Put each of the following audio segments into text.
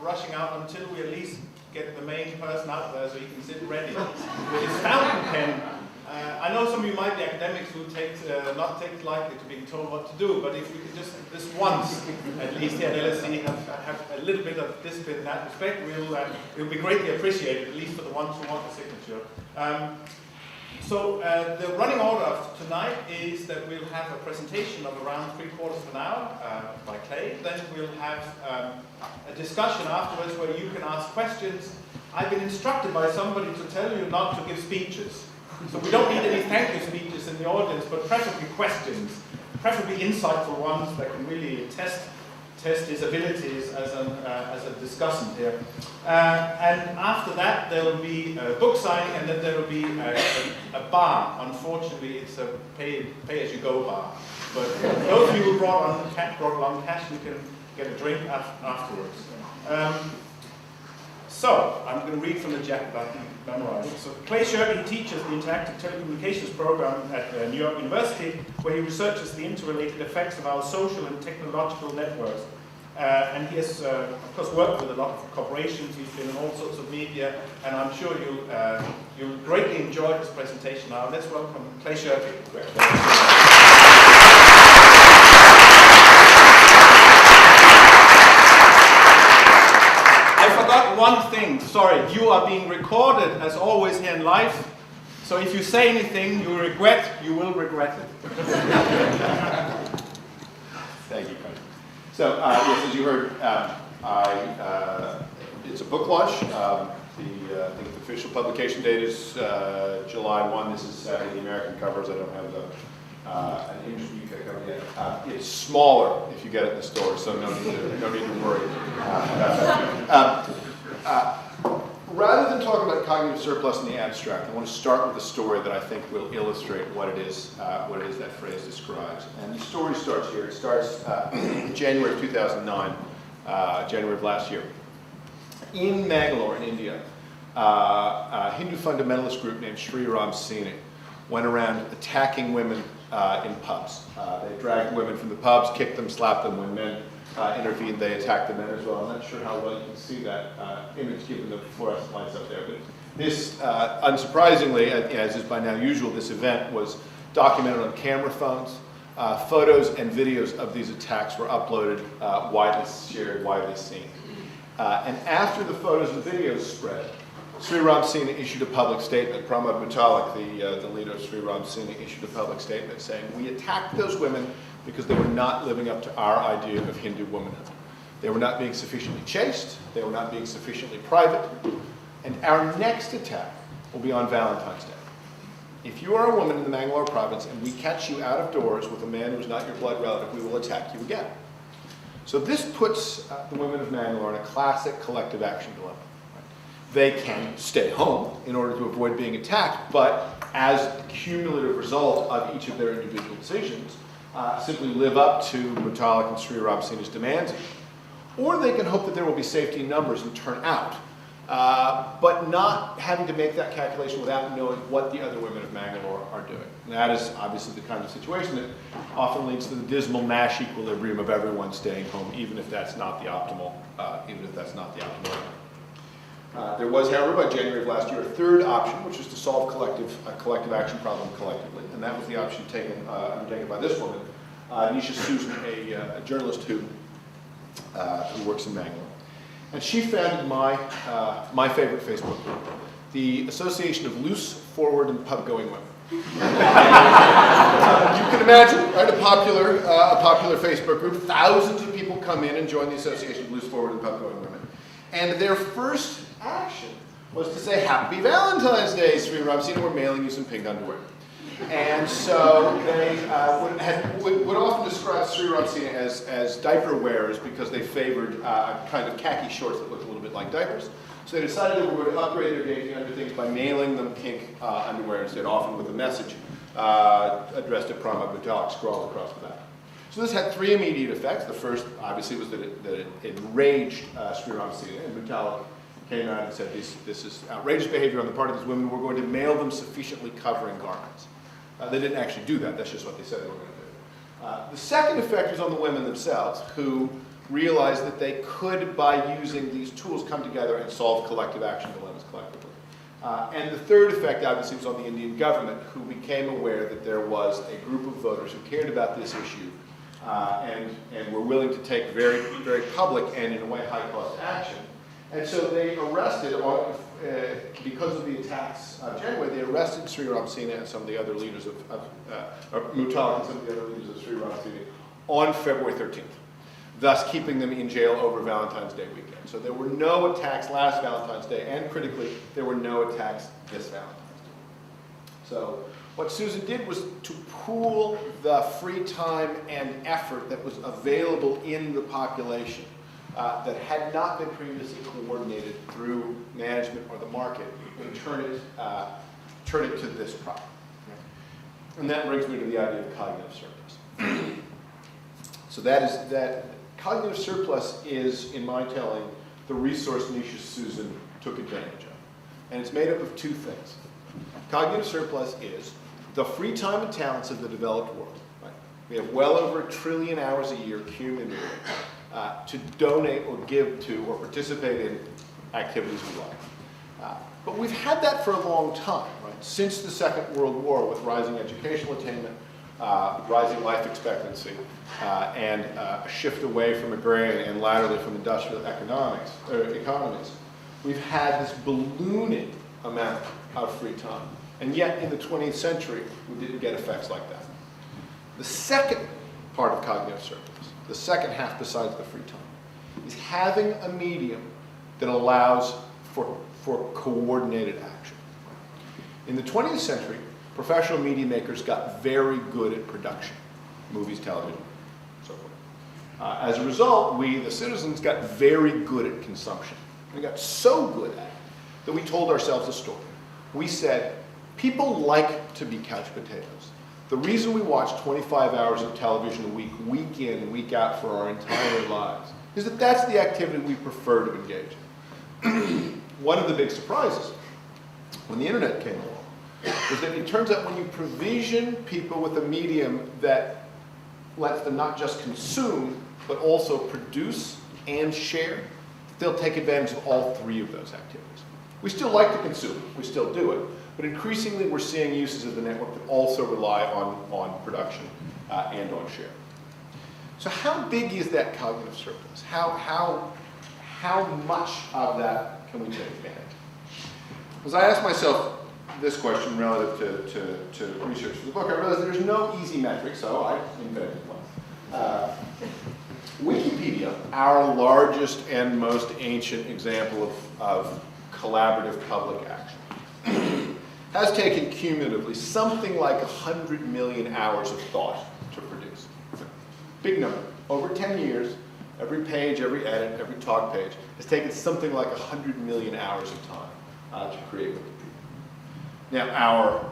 rushing out until we at least get the main person out there so he can sit ready with his fountain pen. I know some of you might be academics who not take lightly to being told what to do, but if we could just, this once, at least here at LSE, have a little bit of discipline in that respect, it will be greatly appreciated, at least for the ones who want the signature. So the running order of tonight is that we'll have a presentation of around 3/4 of an hour by Clay. Then we'll have a discussion afterwards where you can ask questions. I've been instructed by somebody to tell you not to give speeches. So we don't need any thank you speeches in the audience, but preferably questions, preferably insightful ones that can really test his abilities as a discussant here. And after that, there will be a book signing, and then there will be a bar. Unfortunately, it's a pay-as-you-go bar. But those of you who brought along cash, you can get a drink afterwards. So, I'm going to read from the jacket that I memorized. So, Clay Shirky teaches the interactive telecommunications program at New York University, where he researches the interrelated effects of our social and technological networks. And he has, of course, worked with a lot of corporations. He's been in all sorts of media, and I'm sure you'll greatly enjoy his presentation. Now, let's welcome Clay Shirky. One thing, sorry, you are being recorded as always here in live, so if you say anything you regret, you will regret it. Thank you, Carsten. So, yes, as you heard, it's a book launch. I think the official publication date is July 1. This is the American covers. I don't have an English UK cover yet. It's smaller if you get it in the store, so no need to worry about that. Rather than talk about cognitive surplus in the abstract, I want to start with a story that I think will illustrate what it is that phrase describes. And the story starts here. It starts in January of 2009, January of last year. In Bangalore, in India, a Hindu fundamentalist group named Sri Ram Sini went around attacking women in pubs. They dragged women from the pubs, kicked them, slapped them. When men intervened, they attacked the men as well. I'm not sure how well you can see that image given the fluorescent lights up there. But this, unsurprisingly, as is by now usual, this event was documented on camera phones. Photos and videos of these attacks were uploaded, widely shared, widely seen. And after the photos and videos spread, Sri Ram Sini issued a public statement. Pramod Mutalik, the leader of Sri Ram Sini, issued a public statement saying, "We attacked those women because they were not living up to our idea of Hindu womanhood. They were not being sufficiently chaste, they were not being sufficiently private, and our next attack will be on Valentine's Day. If you are a woman in the Bangalore province and we catch you out of doors with a man who is not your blood relative, we will attack you again." So this puts the women of Bangalore in a classic collective action dilemma. They can stay home in order to avoid being attacked, but as a cumulative result of each of their individual decisions, simply live up to Mutalik and Sri Ram Sini's demands. Or they can hope that there will be safety in numbers and turn out, but not having to make that calculation without knowing what the other women of Bangalore are doing. And that is obviously the kind of situation that often leads to the dismal Nash equilibrium of everyone staying home, even if that's not the optimal, There was, however, by January of last year, a third option, which was to solve a collective action problem collectively, and that was the option undertaken by this woman, Nisha Susan, a journalist who works in Bangalore. And she founded my favorite Facebook group, the Association of Loose, Forward, and Pub-Going Women. You can imagine, right, a popular Facebook group. Thousands of people come in and join the Association of Loose, Forward, and Pub-Going Women. And their first action was to say, "Happy Valentine's Day, Sri Ram Sini, we're mailing you some pink underwear." And so they would often describe Sri Ram Sini as diaper wearers because they favored kind of khaki shorts that looked a little bit like diapers. So they decided they were going to upgrade their dating under things by mailing them pink underwear instead, often with a message addressed to Pramod Mutalik scrawled across the back. So this had three immediate effects. The first, obviously, was that it enraged Sri Ram Sini, and Mutalik came out and said, this is outrageous behavior on the part of these women. We're going to mail them sufficiently covering garments. They didn't actually do that. That's just what they said they were going to do. The second effect was on the women themselves, who realized that they could, by using these tools, come together and solve collective action dilemmas collectively. And the third effect, obviously, was on the Indian government, who became aware that there was a group of voters who cared about this issue and were willing to take very, very public and, in a way, high-cost action. And so they arrested, because of the attacks of January, they arrested Sri Ram Singh and some of the other leaders Mutal and some of the other leaders of Sri Ram Singh on February 13th, thus keeping them in jail over Valentine's Day weekend. So there were no attacks last Valentine's Day, and critically, there were no attacks this Valentine's Day. So what Susan did was to pool the free time and effort that was available in the population that had not been previously coordinated through management or the market, and turn it to this problem. And that brings me to the idea of cognitive surplus. So that cognitive surplus is, in my telling, the resource niche Susan took advantage of. And it's made up of two things. Cognitive surplus is the free time and talents of the developed world. Right? We have well over 1 trillion hours a year cumulatively to donate or give to or participate in activities we like. But we've had that for a long time, right? Since the Second World War, with rising educational attainment, rising life expectancy, and a shift away from agrarian and laterally from industrial economies, we've had this ballooning amount of free time. And yet, in the 20th century, we didn't get effects like that. The second part of cognitive surplus, the second half besides the free time, is having a medium that allows for coordinated action. In the 20th century, professional media makers got very good at production, movies, television, so forth. As a result, we, the citizens, got very good at consumption. We got so good at it that we told ourselves a story. We said, people like to be couch potatoes. The reason we watch 25 hours of television a week, week in, week out for our entire lives, is that that's the activity we prefer to engage in. One of the big surprises when the internet came along was that it turns out when you provision people with a medium that lets them not just consume, but also produce and share, they'll take advantage of all three of those activities. We still like to consume, we still do it, but increasingly we're seeing uses of the network that also rely on production and on share. So how big is that cognitive surplus? How much of that can we take advantage? As I asked myself this question relative to research for the book, I realized there's no easy metric, so I invented one. Wikipedia, our largest and most ancient example of collaborative public action, has taken cumulatively something like 100 million hours of thought to produce. Big number. Over 10 years, every page, every edit, every talk page has taken something like 100 million hours of time to create Wikipedia. Now, our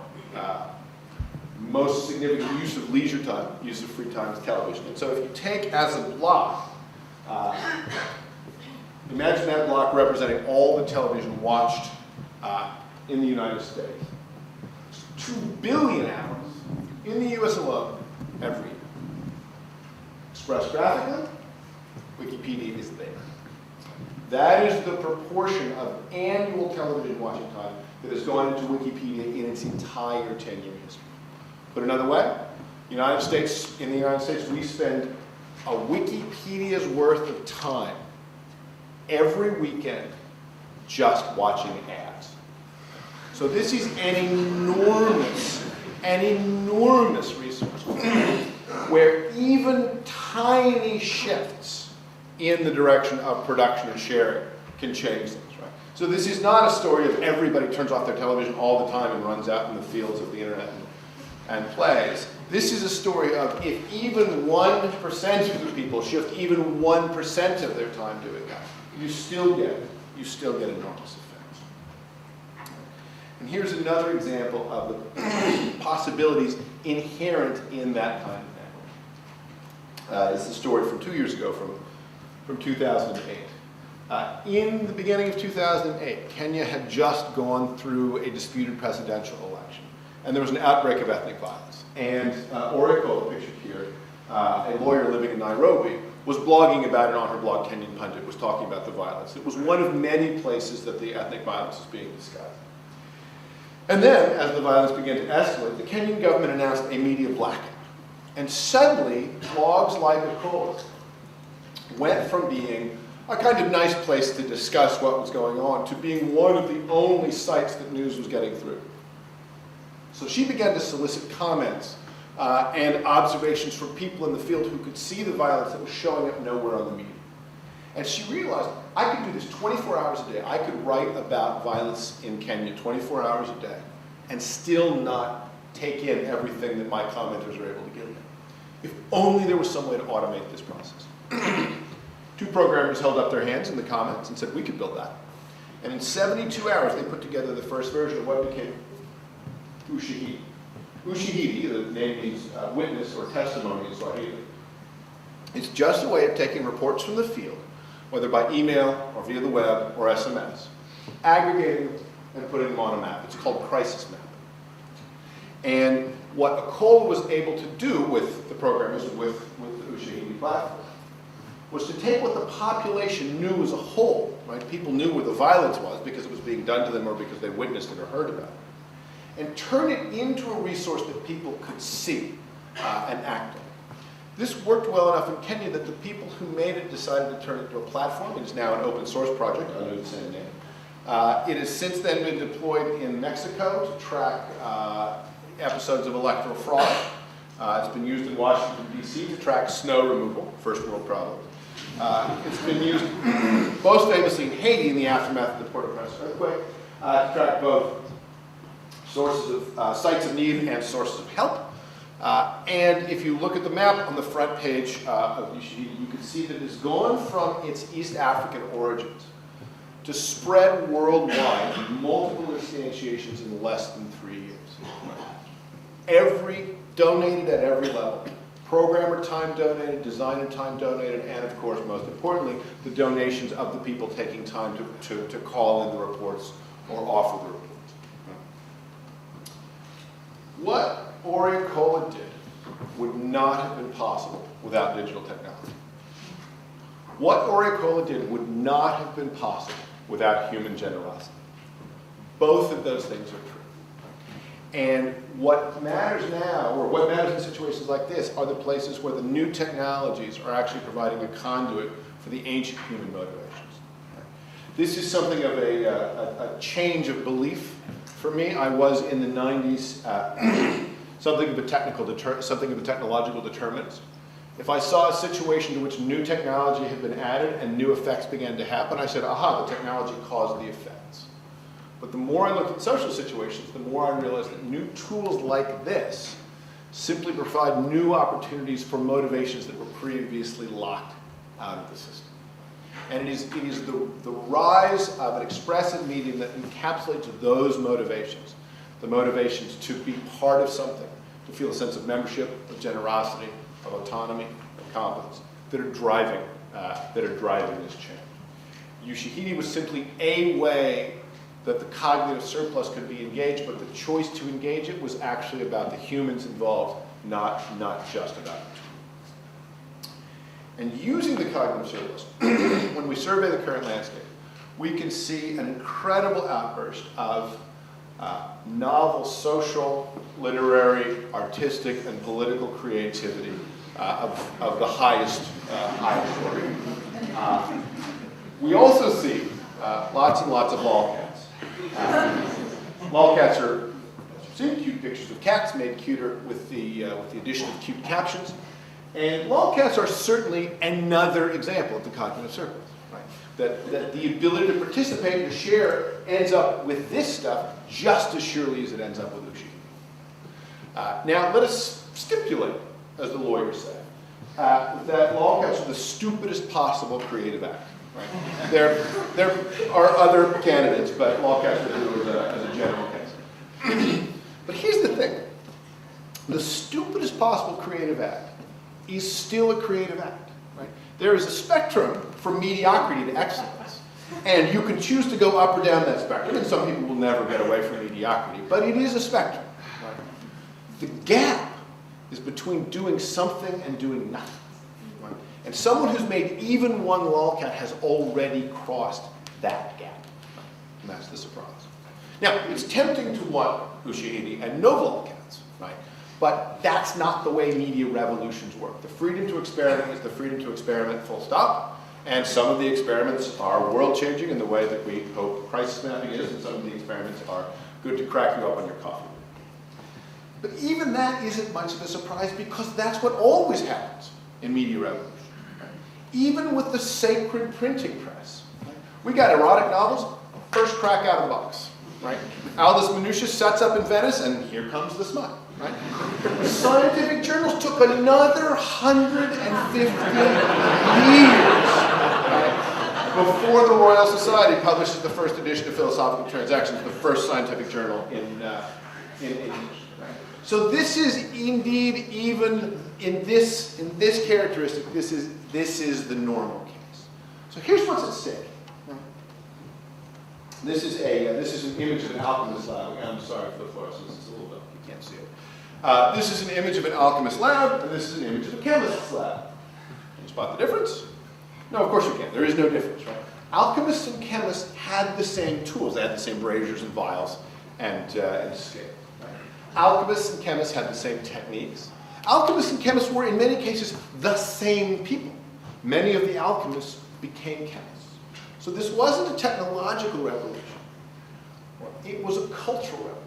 most significant use of leisure time, use of free time, is television. And so if you take as a block, imagine that block representing all the television watched in the United States. 2 billion hours in the US alone every year. Expressed graphically, Wikipedia is there. That is the proportion of annual television watching time that has gone into Wikipedia in its entire 10-year history. Put another way, in the United States, we spend a Wikipedia's worth of time every weekend just watching ads. So this is an enormous resource where even tiny shifts in the direction of production and sharing can change things, right? So this is not a story of everybody turns off their television all the time and runs out in the fields of the internet and plays. This is a story of if even 1% of the people shift even 1% of their time doing that, you still get enormous effects. And here's another example of the possibilities inherent in that kind of network. It's a story from 2 years ago, from 2008. In the beginning of 2008, Kenya had just gone through a disputed presidential election, and there was an outbreak of ethnic violence. And Oriko, pictured here, a lawyer living in Nairobi, was blogging about it on her blog. Kenyan Pundit was talking about the violence. It was one of many places that the ethnic violence was being discussed. And then, as the violence began to escalate, the Kenyan government announced a media blackout. And suddenly, blogs like Akola went from being a kind of nice place to discuss what was going on to being one of the only sites that news was getting through. So she began to solicit comments and observations from people in the field who could see the violence that was showing up nowhere on the media. And she realized, I could do this 24 hours a day. I could write about violence in Kenya 24 hours a day and still not take in everything that my commenters are able to give me. If only there was some way to automate this process. Two programmers held up their hands in the comments and said, we could build that. And in 72 hours, they put together the first version of what became Ushahidi. Ushahidi, the name means witness or testimony in Swahili. It's just a way of taking reports from the field, whether by email or via the web or SMS, aggregating them and putting them on a map. It's called crisis mapping. And what Akola was able to do with the programmers, with the Ushahidi platform, was to take what the population knew as a whole, right? People knew where the violence was because it was being done to them or because they witnessed it or heard about it, and turn it into a resource that people could see and act on. This worked well enough in Kenya that the people who made it decided to turn it into a platform. It is now an open source project under the same name. It has since then been deployed in Mexico to track episodes of electoral fraud. It's been used in Washington, D.C. to track snow removal, first world problem. It's been used most famously in Haiti in the aftermath of the Port-au-Prince earthquake to track both sources of sites of need and sources of help. And if you look at the map on the front page of Ushahidi, you can see that it has gone from its East African origins to spread worldwide in multiple instantiations in less than 3 years. Donated at every level. Programmer time donated, designer time donated, and of course, most importantly, the donations of the people taking time to call in the reports or offer the reports. What Akola did would not have been possible without digital technology. What Akola did would not have been possible without human generosity. Both of those things are true. And what matters now, or what matters in situations like this, are the places where the new technologies are actually providing a conduit for the ancient human motivations. This is something of a change of belief for me. I was in the 90s something of a technological determinist. If I saw a situation to which new technology had been added and new effects began to happen, I said, aha, the technology caused the effects. But the more I looked at social situations, the more I realized that new tools like this simply provide new opportunities for motivations that were previously locked out of the system. And it is the rise of an expressive medium that encapsulates those motivations, the motivations to be part of something, to feel a sense of membership, of generosity, of autonomy, of competence, that are driving this change. Ushahidi was simply a way that the cognitive surplus could be engaged, but the choice to engage it was actually about the humans involved, not just about the tool. And using the cognitive surplus, when we survey the current landscape, we can see an incredible outburst of novel social, literary, artistic, and political creativity of the highest order. We also see lots and lots of lolcats. Lolcats are, as you've seen, cute pictures of cats made cuter with the addition of cute captions. And lolcats are certainly another example of the cognitive surplus. Right? That the ability to participate and to share ends up with this stuff just as surely as it ends up with Ushahidi. Now, let us stipulate, as the lawyers say, that lolcats are the stupidest possible creative act. Right? There are other candidates, but lolcats are due as a general case. But here's the thing. The stupidest possible creative act is still a creative act. Right? There is a spectrum from mediocrity to excellence. And you can choose to go up or down that spectrum, and some people will never get away from mediocrity, but it is a spectrum. Right? The gap is between doing something and doing nothing. Right? And someone who's made even one lolcat has already crossed that gap. And that's the surprise. Now, it's tempting to want Ushahidi and no lolcats, right? But that's not the way media revolutions work. The freedom to experiment is the freedom to experiment, full stop. And some of the experiments are world-changing in the way that we hope crisis mapping is, and some of the experiments are good to crack you up on your coffee. But even that isn't much of a surprise because that's what always happens in media revolution. Right? Even with the sacred printing press. Right? We got erotic novels, first crack out of the box. Right? Aldous Manutius sets up in Venice, and here comes the smut. Right? Scientific journals took another 150 years, right, before the Royal Society publishes the first edition of Philosophical Transactions, the first scientific journal in English. Right? So this is indeed, even in this characteristic, this is the normal case. So here's what's at stake. This is an image of an alchemist lab. I'm sorry for the fluorescence, it's a little bit, you can't see it. This is an image of an alchemist lab, and this is an image of a chemist's lab. Can you spot the difference? No, of course you can't. There is no difference, right? Alchemists and chemists had the same tools. They had the same braziers and vials and scale. Right? Alchemists and chemists had the same techniques. Alchemists and chemists were, in many cases, the same people. Many of the alchemists became chemists. So this wasn't a technological revolution. It was a cultural revolution.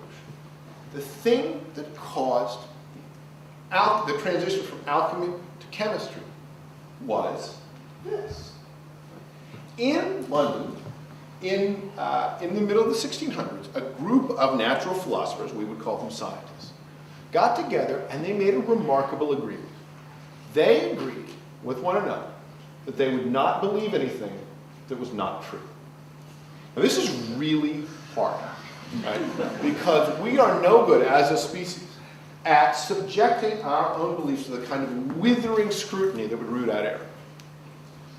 The thing that caused the transition from alchemy to chemistry was this. In London, in the middle of the 1600s, a group of natural philosophers, we would call them scientists, got together and they made a remarkable agreement. They agreed with one another that they would not believe anything that was not true. Now, this is really hard, right? Because we are no good as a species at subjecting our own beliefs to the kind of withering scrutiny that would root out error.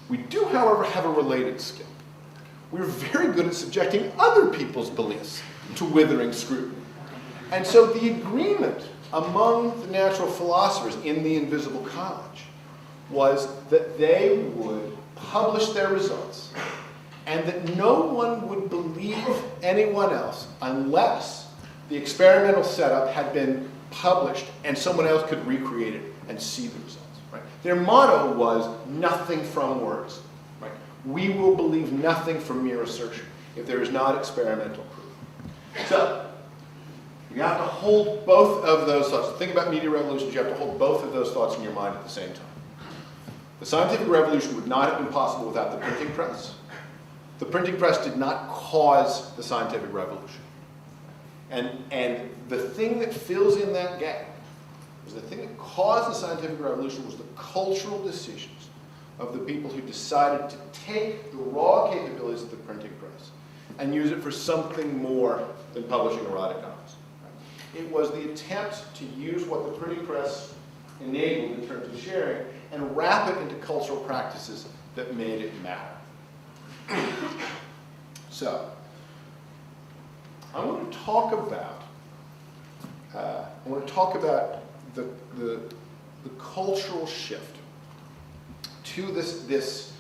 We do, however, have a related skill. We're very good at subjecting other people's beliefs to withering scrutiny. And so the agreement among the natural philosophers in the Invisible College was that they would publish their results, and that no one would believe anyone else unless the experimental setup had been published and someone else could recreate it and see the results. Right? Their motto was nothing from words. Right? We will believe nothing from mere assertion if there is not experimental proof. So you have to hold both of those thoughts. Think about media revolutions. You have to hold both of those thoughts in your mind at the same time. The scientific revolution would not have been possible without the printing press. The printing press did not cause the scientific revolution. And the thing that fills in that gap, was the thing that caused the scientific revolution was the cultural decisions of the people who decided to take the raw capabilities of the printing press and use it for something more than publishing erotic novels. It was the attempt to use what the printing press enabled in terms of sharing and wrap it into cultural practices that made it matter. So, I want to talk about the cultural shift to this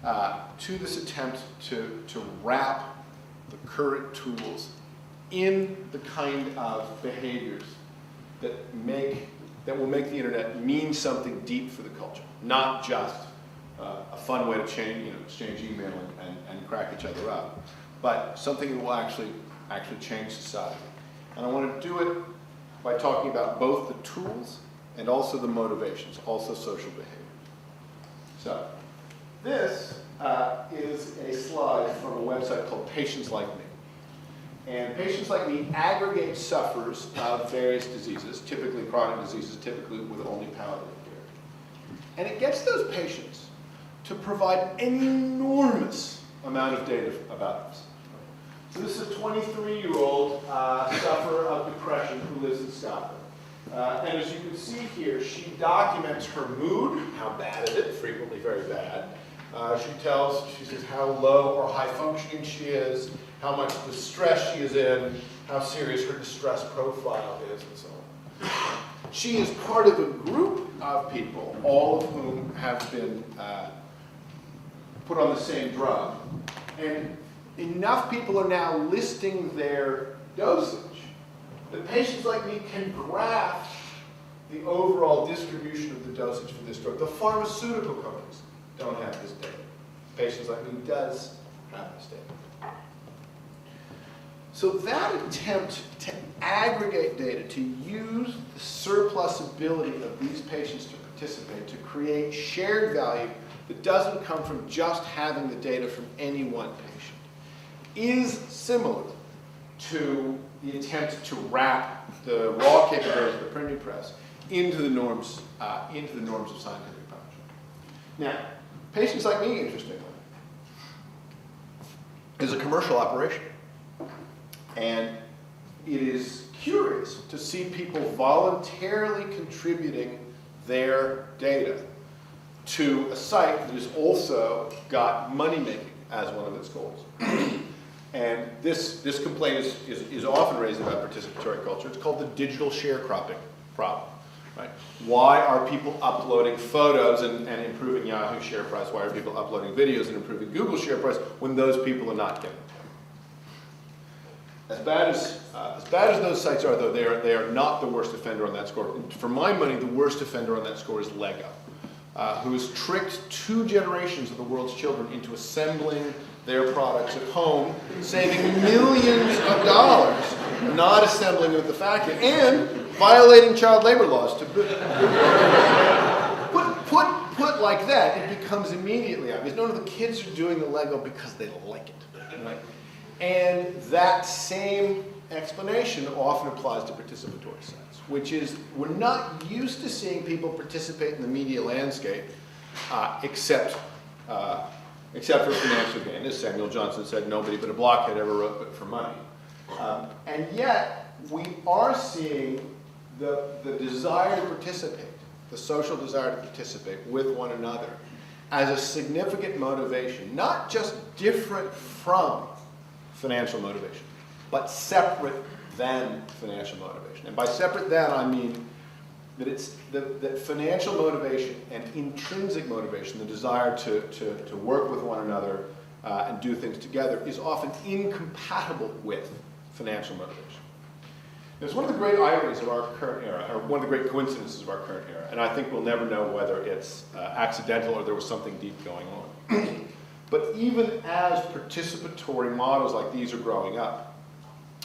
attempt to wrap the current tools in the kind of behaviors that will make the internet mean something deep for the culture, not just a fun way to exchange email and crack each other up, but something that will actually change society. And I want to do it by talking about both the tools and also the motivations, also social behaviors. So, this is a slide from a website called Patients Like Me. And Patients Like Me aggregates sufferers of various diseases, typically chronic diseases, typically with only palliative care. And it gets those patients to provide an enormous amount of data about themselves. So this is a 23-year-old sufferer of depression who lives in Scotland. And as you can see here, she documents her mood, how bad is it, frequently very bad. She says how low or high functioning she is, how much distress she is in, how serious her distress profile is, and so on. She is part of a group of people, all of whom have been put on the same drug. And enough people are now listing their dosage that patients like me can graph the overall distribution of the dosage for this drug. The pharmaceutical companies don't have this data. Patients like me does have this data. So that attempt to aggregate data, to use the surplus ability of these patients to participate, to create shared value that doesn't come from just having the data from any one patient, is similar to the attempt to wrap the raw capabilities of the printing press into the norms of scientific publishing. Now, patients like me, interestingly, is a commercial operation. And it is curious to see people voluntarily contributing their data to a site that has also got money making as one of its goals. And this complaint is often raised about participatory culture. It's called the digital sharecropping problem. Right? Why are people uploading photos and improving Yahoo share price? Why are people uploading videos and improving Google share price when those people are not getting paid? As bad as those sites are, though, they are not the worst offender on that score. For my money, the worst offender on that score is Lego, who has tricked 2 generations of the world's children into assembling their products at home, saving millions of dollars, not assembling them at the factory, and violating child labor laws. To put like that, it becomes immediately obvious. No, the kids are doing the Lego because they like it. Right? And that same explanation often applies to participatory sites, which is we're not used to seeing people participate in the media landscape except for financial gain. As Samuel Johnson said, nobody but a blockhead ever wrote but for money. And yet, we are seeing the desire to participate, the social desire to participate with one another as a significant motivation, not just different from financial motivation, but separate than financial motivation. And by separate than, I mean that it's that financial motivation and intrinsic motivation, the desire to work with one another and do things together, is often incompatible with financial motivation. It's one of the great ironies of our current era, or one of the great coincidences of our current era, and I think we'll never know whether it's accidental or there was something deep going on. But even as participatory models like these are growing up,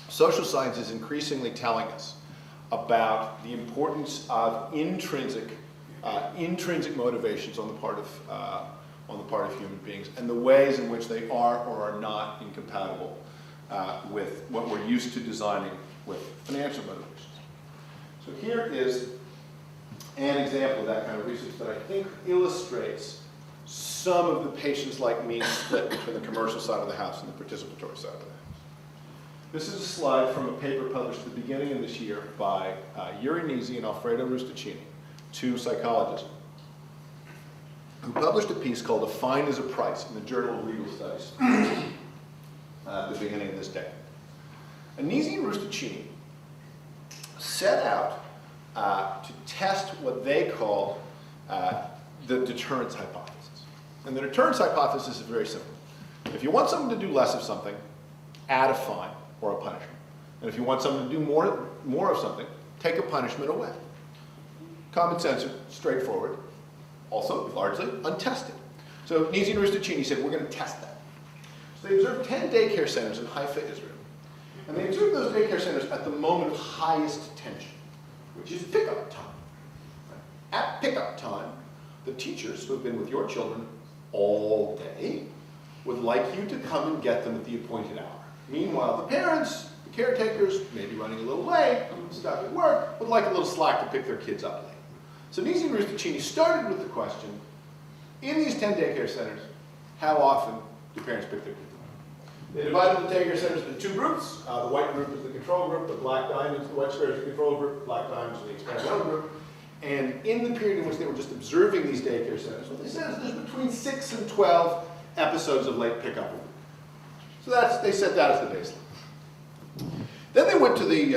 social science is increasingly telling us about the importance of intrinsic motivations on the part of human beings, and the ways in which they are or are not incompatible with what we're used to designing with financial motivations. So here is an example of that kind of research that I think illustrates some of the patients like me split between the commercial side of the house and the participatory side of the house. This is a slide from a paper published at the beginning of this year by Yuri Nisi and Alfredo Rustaccini, 2 psychologists, who published a piece called "A Fine is a Price" in the Journal of Legal Studies at the beginning of this decade. And Nisi and Rustaccini set out to test what they call the deterrence hypothesis. And the deterrence hypothesis is very simple. If you want someone to do less of something, add a fine or a punishment. And if you want someone to do more of something, take a punishment away. Common sense, straightforward, also largely untested. So Nisi and Rustaccini said, we're going to test that. So they observed 10 daycare centers in Haifa, Israel. And they observed those daycare centers at the moment of highest tension, which is pickup time. At pickup time, the teachers who have been with your children all day would like you to come and get them at the appointed hour. Meanwhile, the parents, the caretakers, maybe running a little late, stuck at work, would like a little slack to pick their kids up late. So Nisi and Rustaccini started with the question, in these 10 daycare centers, how often do parents pick their kids up? They divided the daycare centers into 2 groups. The white group is the control group, the black diamonds, the white squares, the control group, black diamonds, the experimental group. And in the period in which they were just observing these daycare centers, what they said is there's between 6 and 12 episodes of late pickup a week. So they set that as the baseline. Then they went to the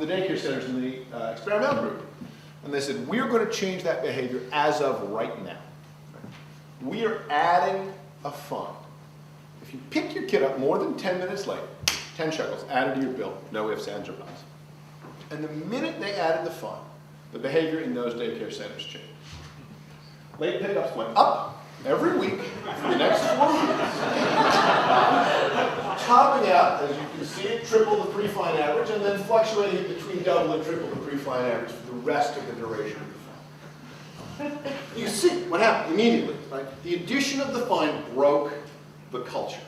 daycare centers in the experimental group, and they said, we're going to change that behavior as of right now. We are adding a fine. If you pick your kid up more than 10 minutes late, 10 shekels added to your bill, no ifs, ands, or buts. And the minute they added the fine, the behavior in those daycare centers changed. Late pickups went up every week for the next 4 weeks, topping out, as you can see, triple the pre-fine average, and then fluctuating between double and triple the pre-fine average for the rest of the duration of the fine. You see what happened immediately, right? The addition of the fine broke the culture.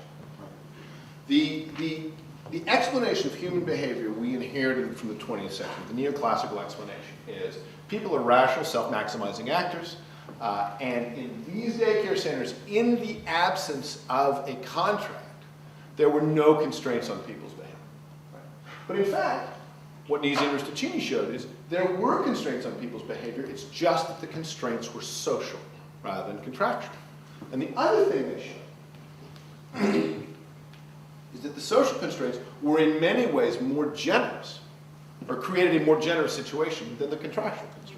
The explanation of human behavior we inherited from the 20th century, the neoclassical explanation, is people are rational, self-maximizing actors, and in these daycare centers, in the absence of a contract, there were no constraints on people's behavior. Right? But in fact, what Nisi and Rustacini showed is there were constraints on people's behavior, it's just that the constraints were social rather than contractual. And the other thing they showed is that the social constraints were in many ways more generous, or created a more generous situation than the contractual constraints.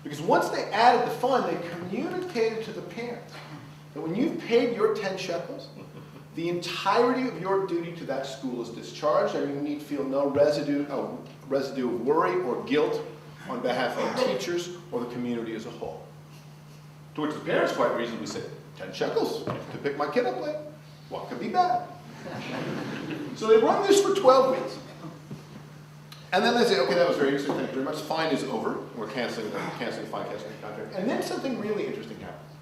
Because once they added the fine, they communicated to the parents that when you've paid your 10 shekels, the entirety of your duty to that school is discharged, and you need feel no residue of worry or guilt on behalf of the teachers or the community as a whole. To which the parents quite reasonably said, 10 shekels to pick my kid up late. What could be bad? So they run this for 12 weeks. And then they say, okay, that was very interesting, thank you very much. Fine is over. We're canceling the fine, canceling the contract. And then something really interesting happens.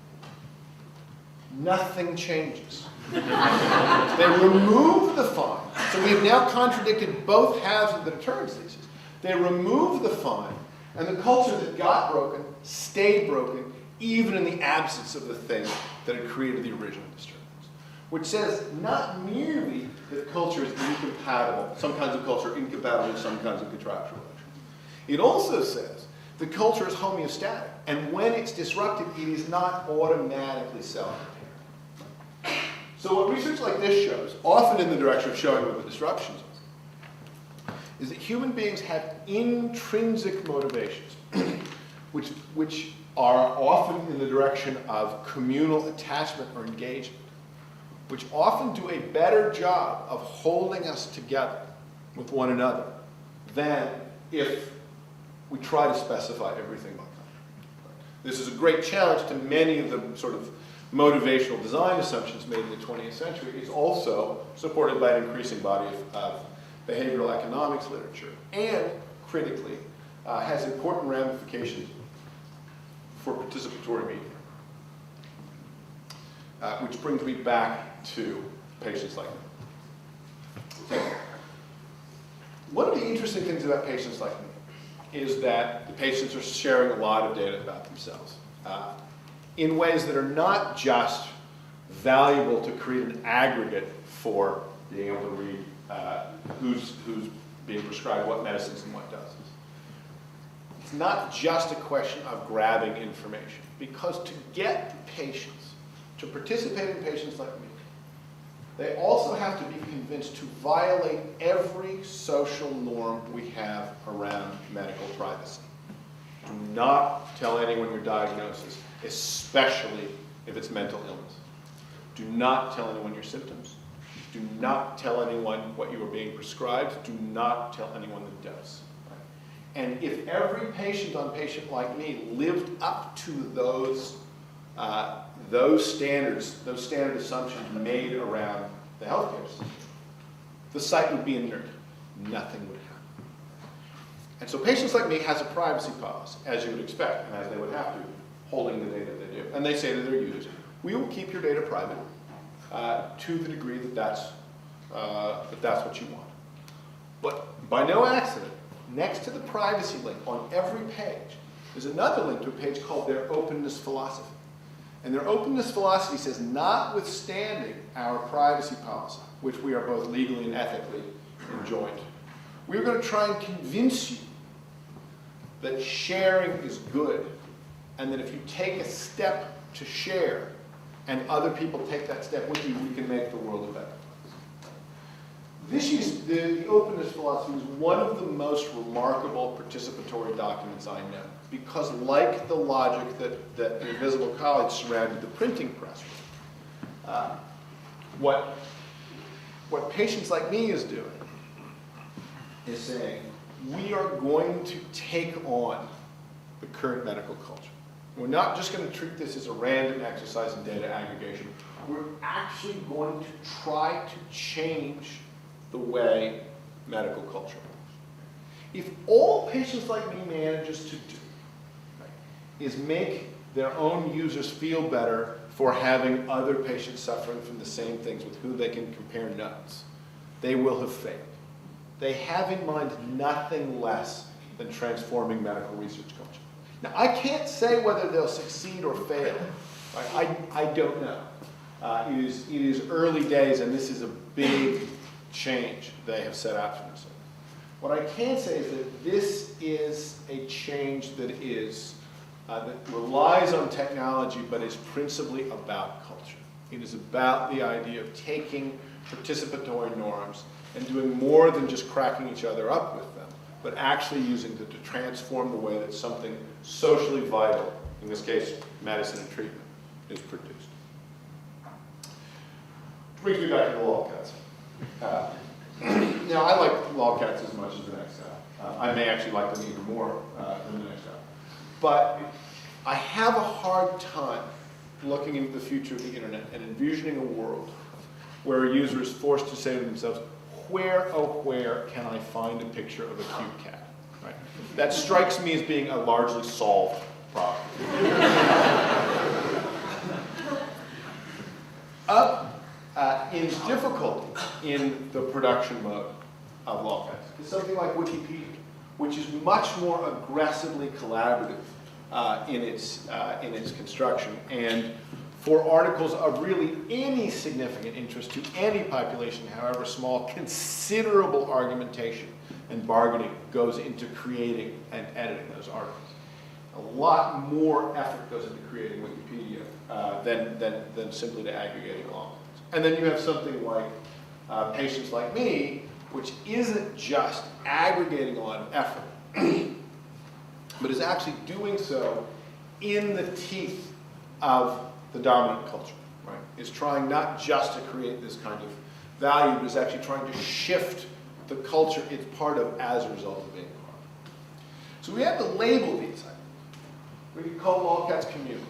Nothing changes. They remove the fine. So we've now contradicted both halves of the deterrence thesis. They remove the fine, and the culture that got broken stayed broken, even in the absence of the thing that had created the original disturbance. Which says not merely that culture is incompatible, some kinds of culture are incompatible with some kinds of contractual relations. It also says the culture is homeostatic, and when it's disrupted, it is not automatically self-repairing. So what research like this shows, often in the direction of showing what the disruptions are, is that human beings have intrinsic motivations, which are often in the direction of communal attachment or engagement, which often do a better job of holding us together with one another than if we try to specify everything by contract. This is a great challenge to many of the sort of motivational design assumptions made in the 20th century. It's also supported by an increasing body of behavioral economics literature, and critically has important ramifications for participatory media. Which brings me back to patients like me. One of the interesting things about patients like me is that the patients are sharing a lot of data about themselves in ways that are not just valuable to create an aggregate for being able to read who's being prescribed what medicines and what doesn't. It's not just a question of grabbing information, because to get patients to participate in patients like me, they also have to be convinced to violate every social norm we have around medical privacy. Do not tell anyone your diagnosis, especially if it's mental illness. Do not tell anyone your symptoms. Do not tell anyone what you are being prescribed. Do not tell anyone the dose. And if every patient on Patient Like Me lived up to those standards, those standard assumptions made around the healthcare system, the site would be inert. Nothing would happen. And so Patients Like Me has a privacy policy, as you would expect, and as they would have to, holding the data they do. And they say to their users, we will keep your data private to the degree that that's what you want. But by no accident, next to the privacy link on every page, there's another link to a page called their openness philosophy. And their openness philosophy says, notwithstanding our privacy policy, which we are both legally and ethically enjoined, we're going to try and convince you that sharing is good, and that if you take a step to share and other people take that step with you, we can make the world a better place. the openness philosophy is one of the most remarkable participatory documents I know, because like the logic that the Invisible College surrounded the printing press with, what patients like me is doing is saying, we are going to take on the current medical culture. We're not just going to treat this as a random exercise in data aggregation. We're actually going to try to change the way medical culture works. If all patients like me manages to do, right, is make their own users feel better for having other patients suffering from the same things with who they can compare notes, they will have failed. They have in mind nothing less than transforming medical research culture. Now, I can't say whether they'll succeed or fail. Right? I don't know. It is early days, and this is a big change they have set out for themselves. What I can say is that this is a change that relies on technology, but is principally about culture. It is about the idea of taking participatory norms and doing more than just cracking each other up with them, but actually using them to transform the way that something socially vital, in this case, medicine and treatment, is produced. Brings me back to the lolcats. Now, I like lolcats as much as the next guy. I may actually like them even more than the next guy. But I have a hard time looking into the future of the internet and envisioning a world where a user is forced to say to themselves, where, oh where, can I find a picture of a cute cat? Right? That strikes me as being a largely solved problem. In difficulty in the production mode of lolcats is something like Wikipedia, which is much more aggressively collaborative in its construction, and for articles of really any significant interest to any population, however small, considerable argumentation and bargaining goes into creating and editing those articles. A lot more effort goes into creating Wikipedia than simply to aggregating lolcats. And then you have something like Patients Like Me, which isn't just aggregating a lot of effort, but is actually doing so in the teeth of the dominant culture, right? Is trying not just to create this kind of value, but is actually trying to shift the culture it's part of as a result of being part of it. So we have to label these items. We can call lolcats communal.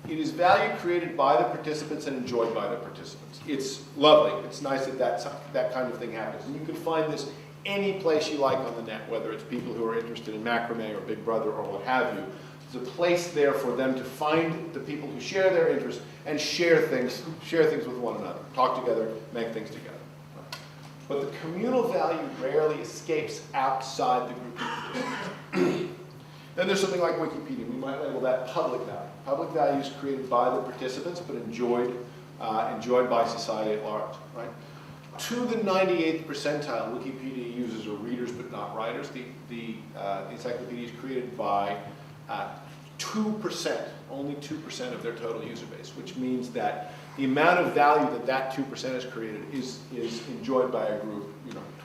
It is value created by the participants and enjoyed by the participants. It's lovely. It's nice that that kind of thing happens. And you can find this any place you like on the net, whether it's people who are interested in macrame or Big Brother or what have you. There's a place there for them to find the people who share their interests and share things with one another, talk together, make things together. But the communal value rarely escapes outside the group of participants. Then there's something like Wikipedia. We might label that public value. Public value is created by the participants, but enjoyed by society at large. Right? To the 98th percentile, Wikipedia users are readers but not writers. The encyclopedia is created by 2%, only 2% of their total user base, which means that the amount of value that 2% has created is enjoyed by a group,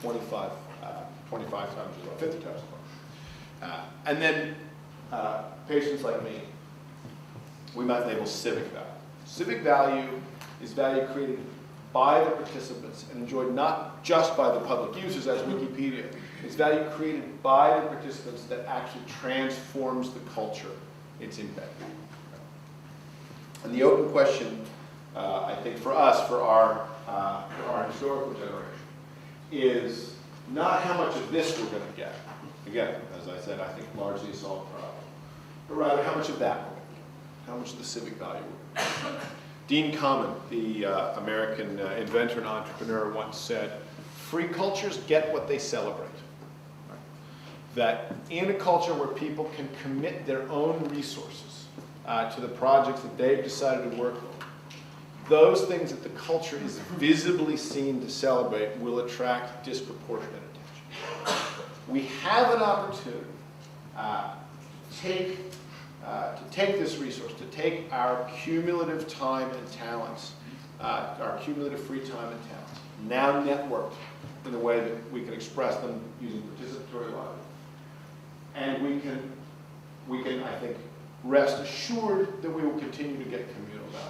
25 times as well, 50 times as well. And then patients like me, we might label civic value. Civic value is value created by the participants and enjoyed not just by the public users as Wikipedia. It's value created by the participants that actually transforms the culture it's impacting. And the open question, I think for us, for our historical generation, is not how much of this we're going to get. Again, as I said, I think largely a solved problem. But rather, how much of that we're going to get? How much of the civic value we're going to get? Dean Kamen, the American inventor and entrepreneur, once said, free cultures get what they celebrate. Right? That in a culture where people can commit their own resources to the projects that they've decided to work on, those things that the culture is visibly seen to celebrate will attract disproportionate attention. We have an opportunity to take this resource, to take our cumulative time and talents, our cumulative free time and talents, now networked in the way that we can express them using participatory logic. And we can, I think, rest assured that we will continue to get communal value.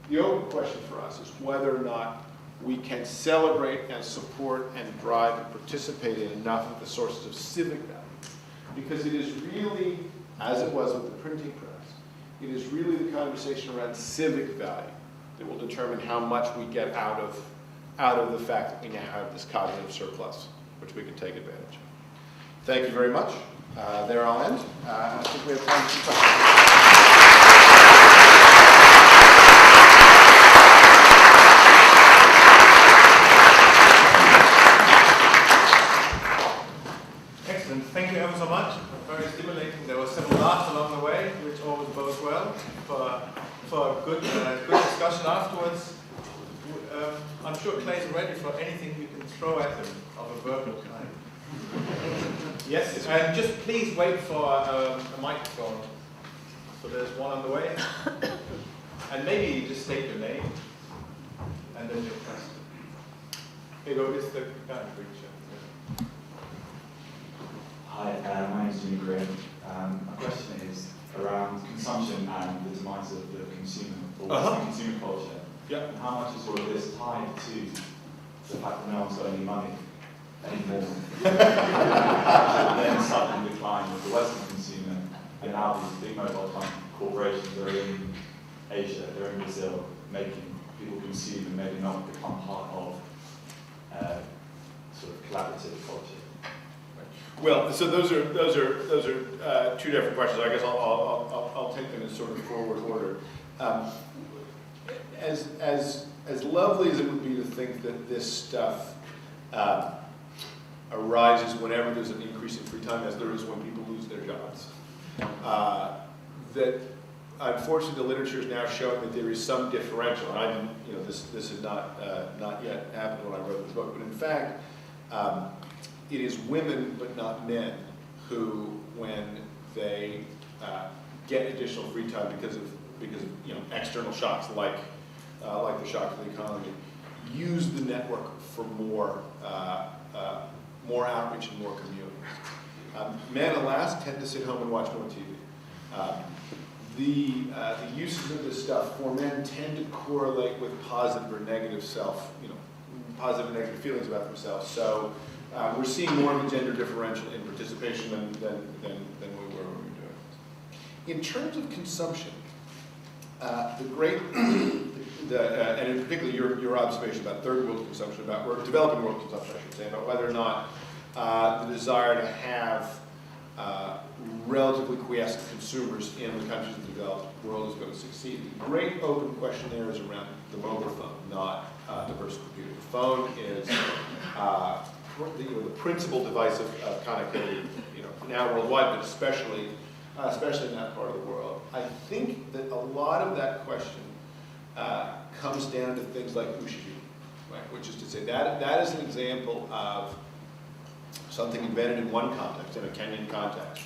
The open question for us is whether or not we can celebrate and support and drive and participate in enough of the sources of civic value. Because it is really, as it was with the printing press, it is really the conversation around civic value that will determine how much we get out of the fact that we now have this cognitive surplus, which we can take advantage of. Thank you very much. There I'll end. I think we have time for some questions. Excellent. Thank you ever so much. Very stimulating. There were several laughs along the way, which always bodes well for a good discussion afterwards. I'm sure Clay's ready for anything you can throw at him of a verbal kind. Yes, and just please wait for a microphone. So there's one on the way. And maybe you just state your name and then your question. Here you go, it's the kind of preacher. Hi, my name is Jimmy Graham. My question is around consumption and the demise of the consumer, or Western consumer culture. Yeah. And how much is all of this tied to the fact that no one's got any money anymore? Then sudden decline of the Western consumer, and now these big mobile corporations are in Asia, they're in Brazil, making people consume and maybe not become part of sort of collaborative culture. Well, so those are two different questions. I guess I'll take them in sort of forward order. As lovely as it would be to think that this stuff arises whenever there's an increase in free time, as there is when people lose their jobs, that unfortunately the literature is now showing that there is some differential. And I didn't, this had not yet happened when I wrote this book, but in fact, it is women, but not men, who, when they get additional free time because of external shocks like the shock to the economy, use the network for more outreach and more community. Men, alas, tend to sit home and watch more TV. The uses of this stuff for men tend to correlate with positive or negative positive and negative feelings about themselves. So we're seeing more of a gender differential in participation than we were when we were doing this. In terms of consumption, and in particular your observation about third world consumption, or developing world consumption, I should say, about whether or not the desire to have relatively quiescent consumers in the countries of the developed world is going to succeed. The great open question there is around the mobile phone, not the personal computer. The phone is the principal device of connectivity, now worldwide, but especially in that part of the world. I think that a lot of that question comes down to things like Ushahidi, right? Which is to say that is an example of something invented in one context, in a Kenyan context,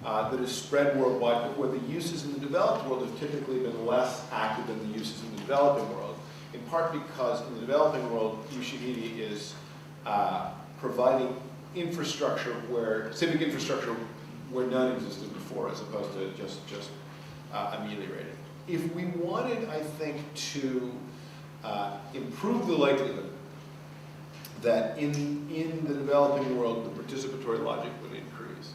that is spread worldwide, but where the uses in the developed world have typically been less active than the uses in the developing world, in part because in the developing world, Ushahidi is providing infrastructure civic infrastructure where none existed before, as opposed to just ameliorating. If we wanted, I think, to improve the likelihood that in the developing world the participatory logic would increase,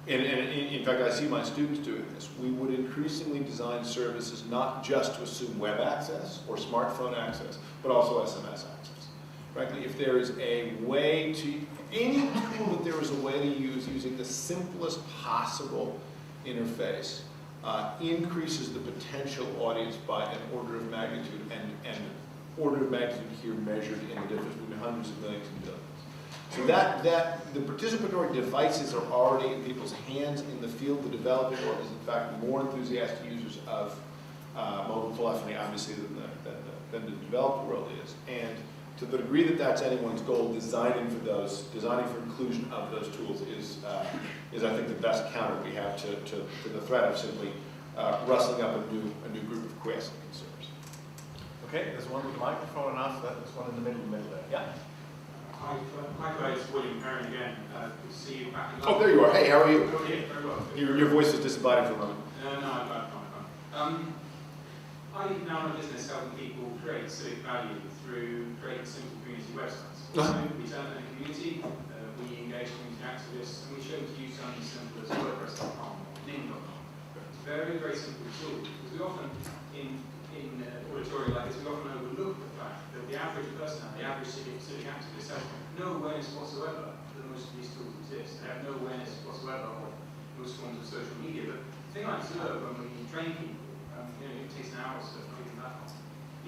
and in fact I see my students doing this, we would increasingly design services not just to assume web access or smartphone access, but also SMS access. Frankly, if there is a way to, any tool that there is a way to use using the simplest possible interface increases the potential audience by an order of magnitude, and order of magnitude here measured in the difference between hundreds of millions and billions. So that the participatory devices are already in people's hands in the field. The developing world is in fact more enthusiastic users of mobile telephony, obviously, than the developed world is. And to the degree that that's anyone's goal, designing for inclusion of those tools is I think the best counter we have to the threat of simply rustling up a new group of quiescent consumers. Okay, there's one with the microphone, and after that, there's one in the middle there. Yeah. Hi guys, William Perrin again. Good to see you back in London. Oh, there you are. Hey, how are you? Yeah, very well. Your voice is disembodied for a moment. No, I'm fine. I now run a business helping people create civic value through creating simple community websites. So we turn in a community, we engage community activists, and we show to use something as simple as WordPress.com or ning.com. It's a very, very simple tool, because we often, in oratory like this, we often overlook the fact that the average person, the average civic activist, has no awareness whatsoever that most of these tools exist. They have no awareness whatsoever of most forms of social media. But the thing I observe when we train people, it takes an hour or so to figure that out,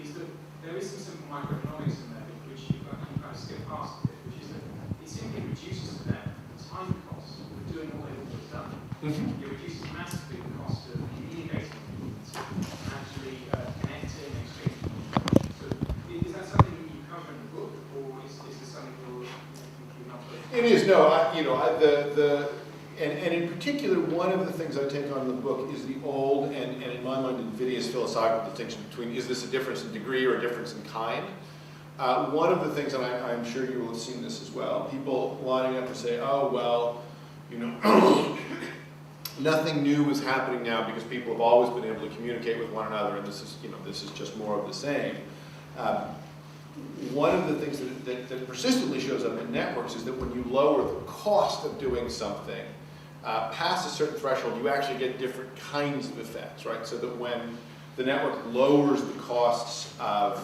is that there is some simple microeconomics in there which you kind of skip past a bit, which is that it simply reduces to them the time cost of doing what they've always done. It reduces massively the cost of communicating with people and actually connecting, exchanging. So is that something that you cover in the book, or is this something you're not doing? It is, no, and in particular, one of the things I take on in the book is the old and in my mind invidious philosophical distinction between is this a difference in degree or a difference in kind. One of the things, and I'm sure you will have seen this as well, people lining up and say, oh, well, nothing new is happening now because people have always been able to communicate with one another, and this is just more of the same. One of the things that persistently shows up in networks is that when you lower the cost of doing something past a certain threshold, you actually get different kinds of effects, right? So that when the network lowers the costs of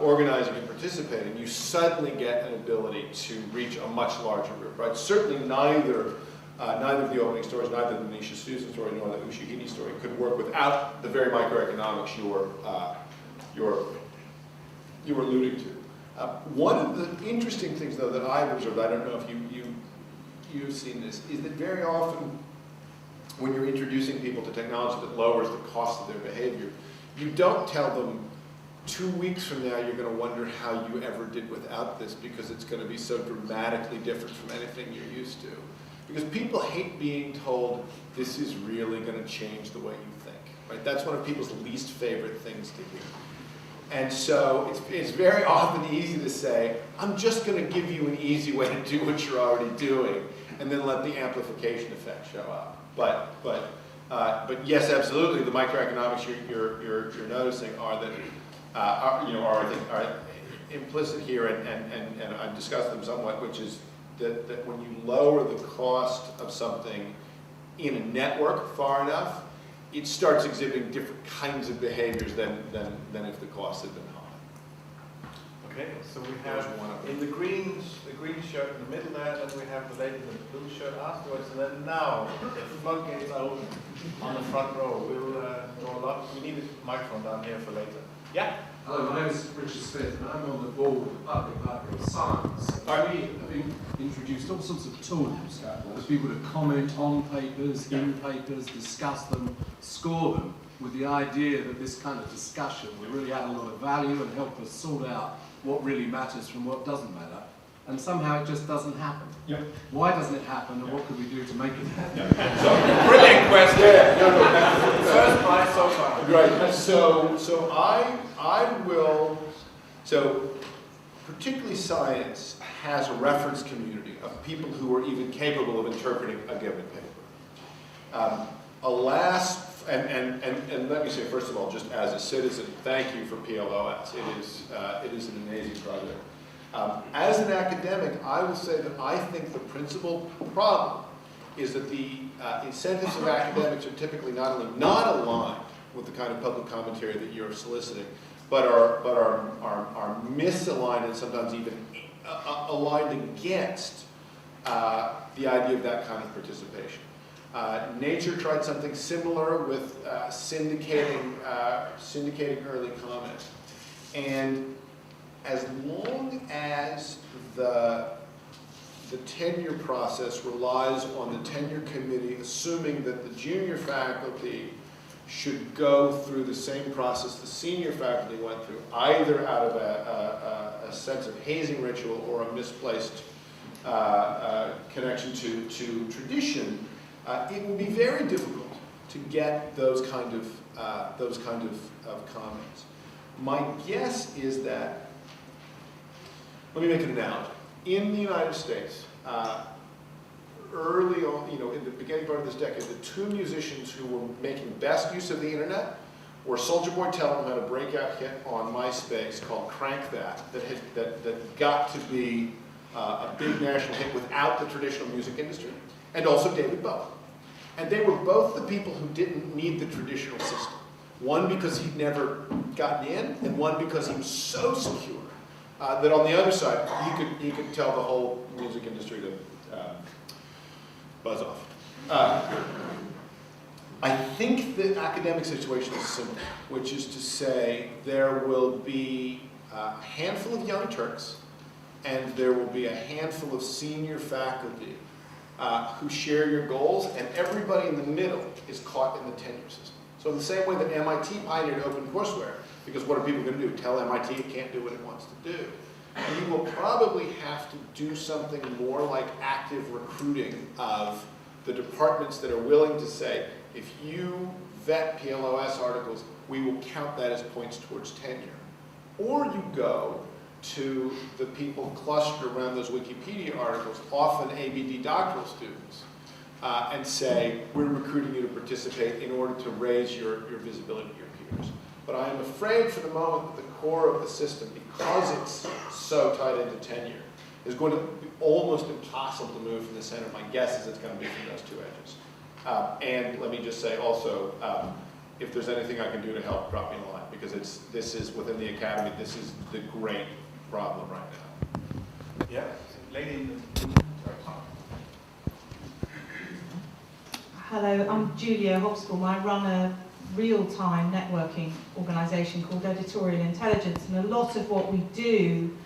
organizing and participating, you suddenly get an ability to reach a much larger group, right? Certainly neither of the opening stories, neither the Nisha Susan story nor the Ushahidi story could work without the very microeconomics you were alluding to. One of the interesting things, though, that I've observed, I don't know if you've seen this, is that very often when you're introducing people to technology that lowers the cost of their behavior, you don't tell them 2 weeks from now you're going to wonder how you ever did without this because it's going to be so dramatically different from anything you're used to. Because people hate being told this is really going to change the way you think. Right? That's one of people's least favorite things to hear. And so it's very often easy to say, I'm just going to give you an easy way to do what you're already doing, and then let the amplification effect show up. But yes, absolutely, the microeconomics you're noticing are that are implicit here, and I've discussed them somewhat, which is that when you lower the cost of something in a network far enough, it starts exhibiting different kinds of behaviors than if the costs had been high. Okay, so we have in the green shirt in the middle there, then we have the lady in the blue shirt afterwards, and then now the floodgates are open on the front row. We'll draw a lot. We need a microphone down here for later. Yeah? Hello, my name is Richard Smith, and I'm on the board of Public Library of Science. We have introduced all sorts of tools for people to comment on papers, in papers, discuss them, score them, with the idea that this kind of discussion will really add a lot of value and help us sort out what really matters from what doesn't matter. And somehow it just doesn't happen. Yep. Why doesn't it happen, and what could we do to make it happen? So, brilliant question. First prize so far. Right. So I will. So particularly science has a reference community of people who are even capable of interpreting a given paper. Alas, and let me say first of all, just as a citizen, thank you for PLOS. It is an amazing project. As an academic, I will say that I think the principal problem is that the incentives of academics are typically not only not aligned with the kind of public commentary that you're soliciting, but are misaligned and sometimes even aligned against the idea of that kind of participation. Nature tried something similar with syndicating early comment, and as long as the tenure process relies on the tenure committee assuming that the junior faculty should go through the same process the senior faculty went through, either out of a sense of hazing ritual or a misplaced connection to tradition, it will be very difficult to get those kind of comments. My guess is that, let me make an analogy. In the United States, early on, in the beginning part of this decade, the two musicians who were making best use of the internet were Soulja Boy telling them how to breakout hit on MySpace called Crank That got to be a big national hit without the traditional music industry, and also David Bowie. And they were both the people who didn't need the traditional system. One because he'd never gotten in, and one because he was so secure that on the other side, he could tell the whole music industry to buzz off. I think the academic situation is simple, which is to say there will be a handful of young Turks and there will be a handful of senior faculty who share your goals, and everybody in the middle is caught in the tenure system. So in the same way that MIT pioneered OpenCourseWare, because what are people going to do? Tell MIT it can't do what it wants to do. And you will probably have to do something more like active recruiting of the departments that are willing to say, if you vet PLOS articles, we will count that as points towards tenure. Or you go to the people clustered around those Wikipedia articles, often ABD doctoral students, and say, we're recruiting you to participate in order to raise your visibility to your peers. But I am afraid for the moment that the core of the system, because it's so tied into tenure, is going to be almost impossible to move from the center. My guess is it's going to be from those two edges. And let me just say also, if there's anything I can do to help, drop me a line, because this is within the academy, this is the great problem right now. Yeah, lady in the... Hello, I'm Julia Hobsbawm. I run a real-time networking organisation called Editorial Intelligence, and a lot of what we do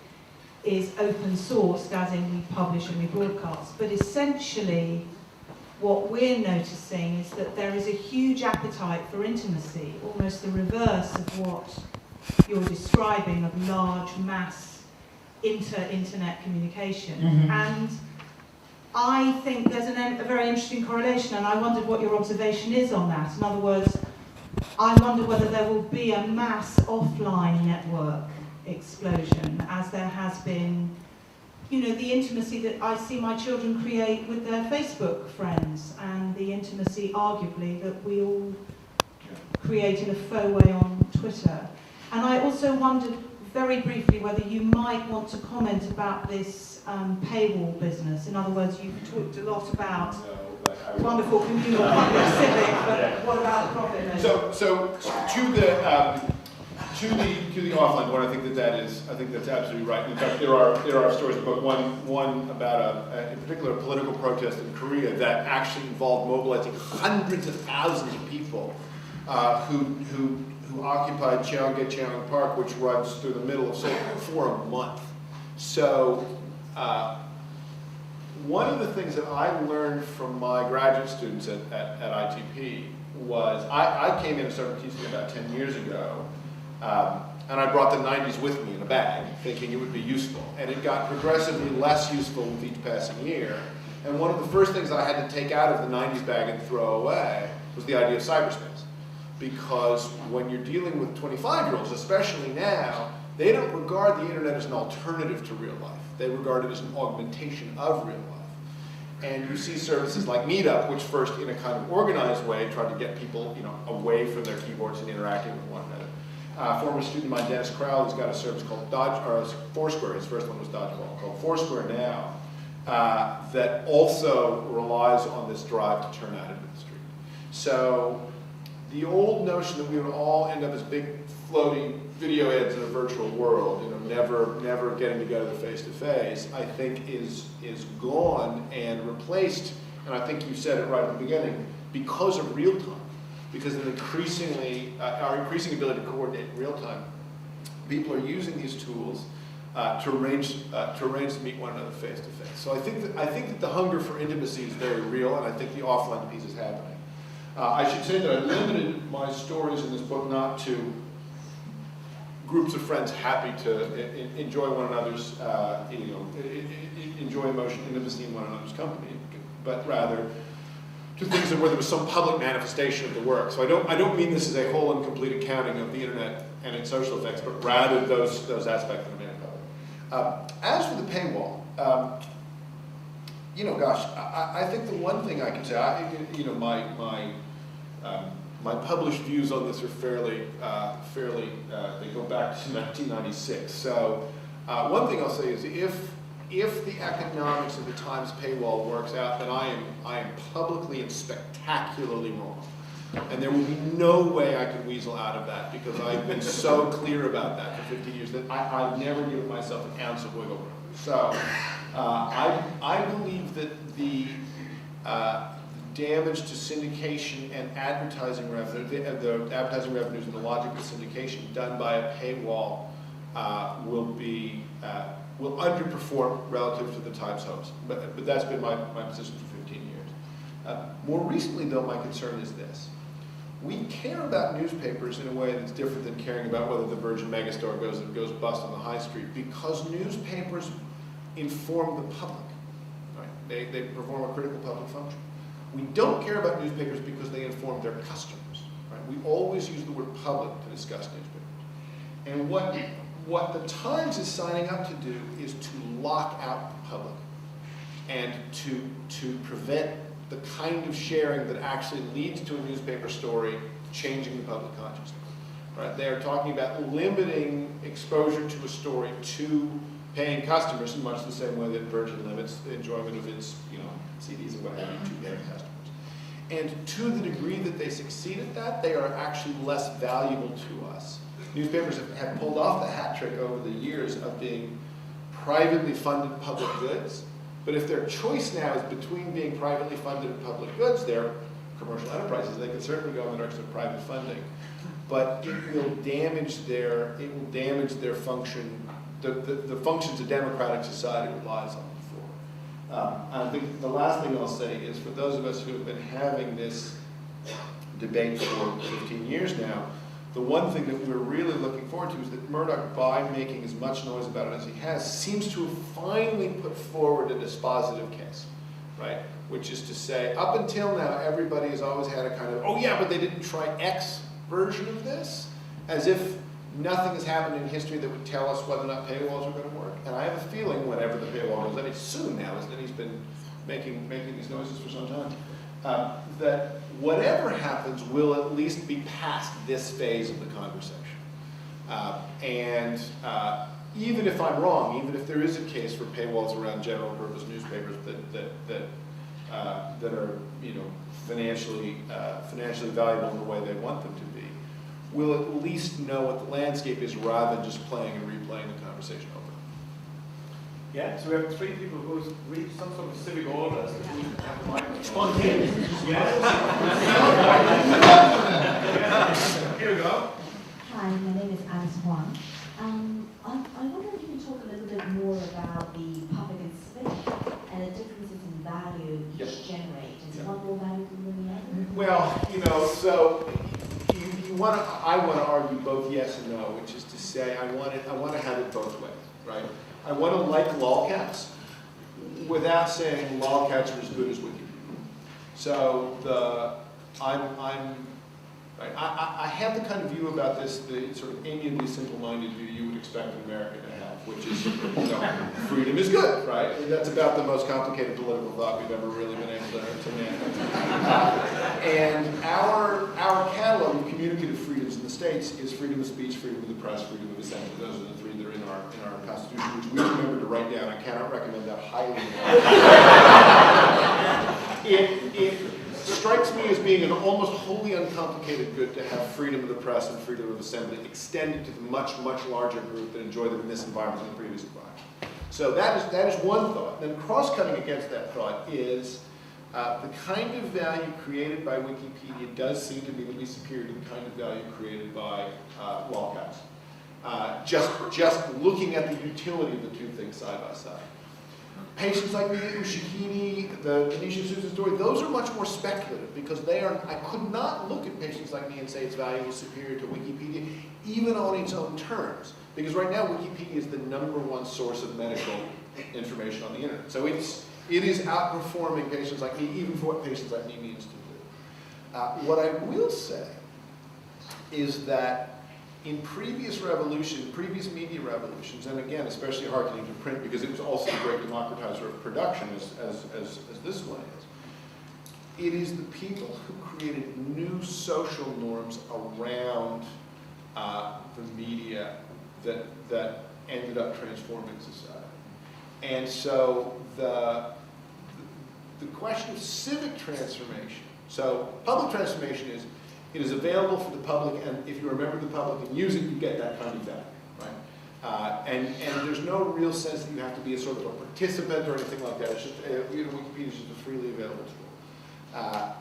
is open sourced, as in we publish and we broadcast. But essentially, what we're noticing is that there is a huge appetite for intimacy, almost the reverse of what you're describing of large mass internet communication. Mm-hmm. And I think there's a very interesting correlation, and I wondered what your observation is on that. In other words, I wonder whether there will be a mass offline network explosion, as there has been, the intimacy that I see my children create with their Facebook friends, and the intimacy, arguably, that we all create in a faux way on Twitter. And I also wondered very briefly whether you might want to comment about this paywall business. In other words, you've talked a lot about wonderful communal public civic, but what about the profit motive? So to the offline one, I think that's absolutely right. In fact, there are stories in the book. One about in particular a political protest in Korea that actually involved mobilizing hundreds of thousands of people who occupied Cheonggyecheon Park, which runs through the middle of Seoul, for a month. So one of the things that I learned from my graduate students at ITP was, I came in and started teaching about 10 years ago, and I brought the 90s with me in a bag, thinking it would be useful. And it got progressively less useful with each passing year. And one of the first things I had to take out of the 90s bag and throw away was the idea of cyberspace. Because when you're dealing with 25-year-olds, especially now, they don't regard the internet as an alternative to real life. They regard it as an augmentation of real life. And you see services like Meetup, which first, in a kind of organized way, tried to get people, away from their keyboards and interacting with one another. Former student of mine, Dennis Crowley's got a service called Foursquare. His first one was Dodgeball, called Foursquare now, that also relies on this drive to turn out into the street. So the old notion that we would all end up as big floating video ads in a virtual world, never getting together face to face, I think is gone and replaced, and I think you said it right at the beginning, because of real time. Because of our increasing ability to coordinate in real time, people are using these tools to arrange to meet one another face to face. So I think that the hunger for intimacy is very real, and I think the offline piece is happening. I should say that I limited my stories in this book not to groups of friends happy to enjoy one another's, enjoy emotion, intimacy in one another's company, but rather to things where there was some public manifestation of the work. So I don't mean this as a whole and complete accounting of the internet and its social effects, but rather those aspects that are made public. As for the paywall, gosh, I think the one thing I can say, my published views on this are fairly, they go back to 1996. So one thing I'll say is if the economics of the Times paywall works out, then I am publicly and spectacularly wrong. And there will be no way I can weasel out of that, because I've been so clear about that for 50 years that I've never given myself an ounce of wiggle room. So I believe that the damage to syndication and advertising revenue, the advertising revenues and the logic of syndication done by a paywall will underperform relative to the Times hopes. But that's been my position for 15 years. More recently, though, my concern is this. We care about newspapers in a way that's different than caring about whether the Virgin megastore goes bust on the high street, because newspapers inform the public. Right? They perform a critical public function. We don't care about newspapers because they inform their customers. Right? We always use the word public to discuss newspapers. And what the Times is signing up to do is to lock out the public and to prevent the kind of sharing that actually leads to a newspaper story changing the public consciousness. Right? They are talking about limiting exposure to a story to paying customers in much the same way that Virgin limits the enjoyment of its CDs and what have you to paying customers. And to the degree that they succeed at that, they are actually less valuable to us. Newspapers have pulled off the hat trick over the years of being privately funded public goods. But if their choice now is between being privately funded and public goods, they're commercial enterprises. They can certainly go in the direction of private funding, but it will damage their function, the functions a democratic society relies on for. I think the last thing I'll say is, for those of us who have been having this debate for 15 years now, the one thing that we're really looking forward to is that Murdoch, by making as much noise about it as he has, seems to have finally put forward a dispositive case, right? Which is to say, up until now, everybody has always had a kind of, oh yeah, but they didn't try X version of this, as if nothing has happened in history that would tell us whether or not paywalls are going to work. And I have a feeling whenever the paywall goes, and it's soon now, isn't it? He's been making these noises for some time. That whatever happens will at least be past this phase of the conversation. Even if I'm wrong, even if there is a case for paywalls around general purpose newspapers that are financially valuable in the way they want them to be, we'll at least know what the landscape is rather than just playing and replaying the conversation over. Yeah, so we have 3 people who's reached some sort of civic order. Spontaneous. Yes. Here we go. Hi, my name is Alice Huang. I wonder if you can talk a little bit more about the public and civic and the differences in value each generate. Is one more valuable than the other? Well, so I want to argue both yes and no, which is to say I want to have it both ways, right? I want to like lolcats without saying lolcats are as good as Wikipedia. So I have the kind of view about this, the sort of amiably simple-minded view you would expect an American to have, which is, freedom is good, right? And that's about the most complicated political thought we've ever really been able to manage. And our catalog of communicative freedoms in the States is freedom of speech, freedom of the press, freedom of assembly. Those are the 3 that are in our Constitution, which we remember to write down. I cannot recommend that highly enough. It strikes me as being an almost wholly uncomplicated good to have freedom of the press and freedom of assembly extended to the much, much larger group that enjoy them in this environment than the previous environment. So that is one thought. Then cross-cutting against that thought is the kind of value created by Wikipedia does seem to be at least superior to the kind of value created by lolcats. Just looking at the utility of the 2 things side by side. Patients like me, Ushahidi, the Nisha Susan story, those are much more speculative because I could not look at Patients Like Me and say its value is superior to Wikipedia, even on its own terms. Because right now, Wikipedia is the #1 source of medical information on the internet. So it is outperforming Patients Like Me, even for what Patients Like Me means to do. What I will say is that in previous media revolutions, and again, especially hearkening to print, because it was also the great democratizer of production, as this one is, it is the people who created new social norms around the media that ended up transforming society. And so the question of civic transformation, so public transformation is, it is available for the public, and if you remember the public and use it, you get that kind of value, right? And there's no real sense that you have to be a sort of a participant or anything like that. It's just, Wikipedia is just a freely available tool.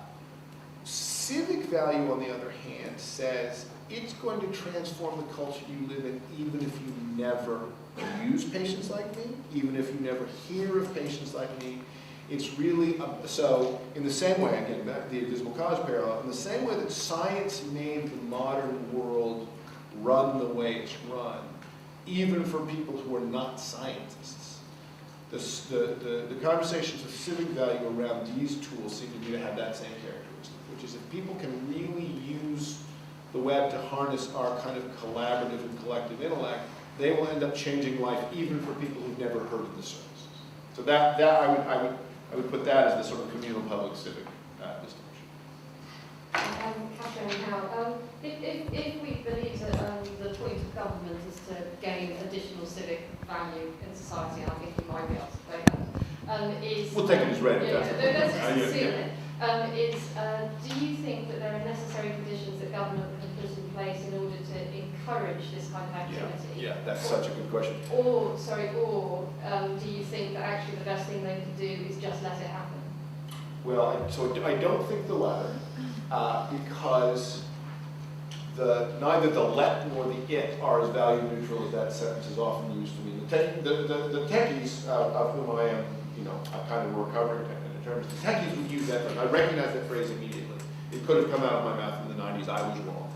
Civic value, on the other hand, says it's going to transform the culture you live in, even if you never use patients like me, even if you never hear of patients like me. It's really, so in the same way, again, back to the invisible cause parallel, in the same way that science made the modern world run the way it's run, even for people who are not scientists, the conversations of civic value around these tools seem to me to have that same characteristic, which is if people can really use the web to harness our kind of collaborative and collective intellect, they will end up changing life even for people who've never heard of the services. So that I would put that as the sort of communal public civic distinction. Catherine, now, if we believe that the point of government is to gain additional civic value in society, and I think we might be able to play that, is... We'll take it as read. Let's assume it. Do you think that there are necessary conditions that government can put in place in order to encourage this kind of activity? Yeah, that's such a good question. Or do you think that actually the best thing they can do is just let it happen? Well, so I don't think the latter, because neither the let nor the it are as value neutral as that sentence is often used to mean. The techies, of whom I am, I kind of were covering in terms, the techies would use that phrase. I recognize that phrase immediately. It could have come out of my mouth in the 90s. I was wrong.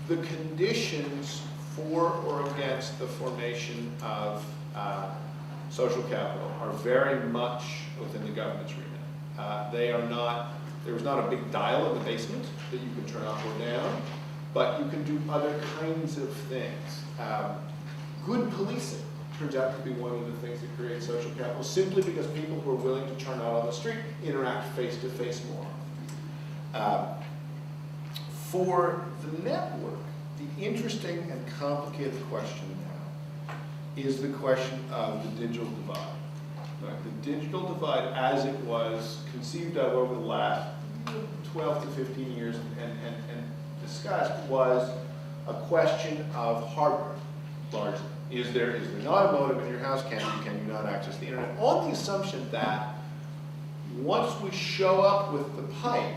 The conditions for or against the formation of social capital are very much within the government's remit. There is not a big dial in the basement that you can turn up or down, but you can do other kinds of things. Good policing turns out to be one of the things that creates social capital, simply because people who are willing to turn out on the street interact face-to-face more. For the network, the interesting and complicated question now is the question of the digital divide. Right? The digital divide, as it was conceived of over the last 12 to 15 years and discussed, was a question of hardware, largely. Is there not a modem in your house? Can you not access the internet? On the assumption that once we show up with the pipe,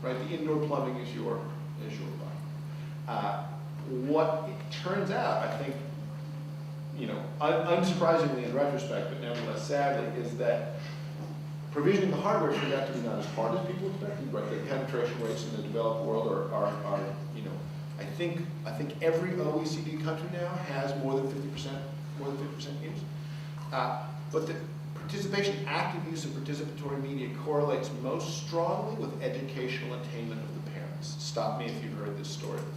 right, the indoor plumbing is your pipe. What it turns out, I think, unsurprisingly in retrospect, but nevertheless sadly, is that provisioning the hardware turned out to be not as hard as people expected. Right, the penetration rates in the developed world are I think every OECD country now has more than 50% use. But the participation, active use of participatory media correlates most strongly with educational attainment of the parents. Stop me if you've heard this story before.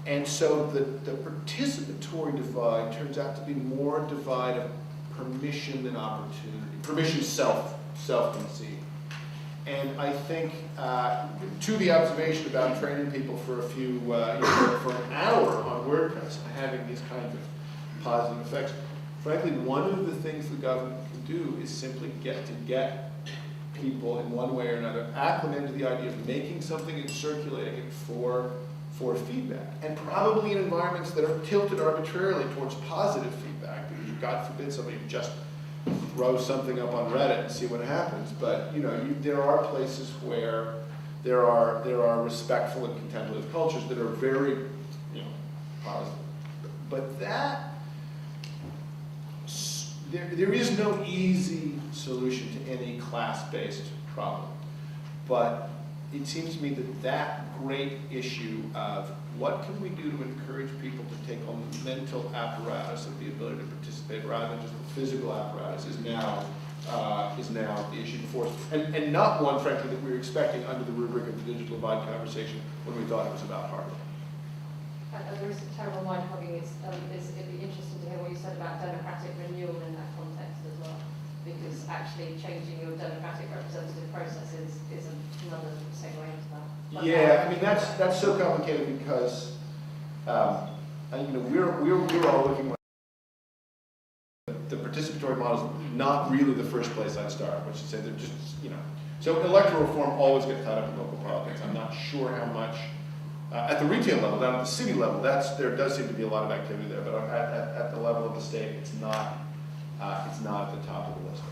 And so the participatory divide turns out to be more a divide of permission than opportunity. Permission self-conceived. And I think, to the observation about training people for for an hour on WordPress and having these kinds of positive effects, frankly, one of the things the government can do is simply get people in one way or another acclimated to the idea of making something and circulating it for feedback. And probably in environments that are tilted arbitrarily towards positive feedback, because God forbid somebody just throw something up on Reddit and see what happens. But there are places where there are respectful and contemplative cultures that are very positive. But there is no easy solution to any class-based problem. But it seems to me that great issue of what can we do to encourage people to take on the mental apparatus of the ability to participate rather than just the physical apparatus is now is now the issue before us, and not one, frankly, that we were expecting under the rubric of the digital divide conversation when we thought it was about hardware. At the risk of terrible mind hugging, it'd be interesting to hear what you said about democratic renewal in that context as well, because actually changing your democratic representative processes is another segue into that. But yeah, I mean that's so complicated because we're all looking. The participatory model is not really the first place I'd start, which is to say they're just So electoral reform always gets tied up in local politics. I'm not sure how much. At the retail level, down at the city level, there does seem to be a lot of activity there, but at the level of the state, it's not at the top of the list.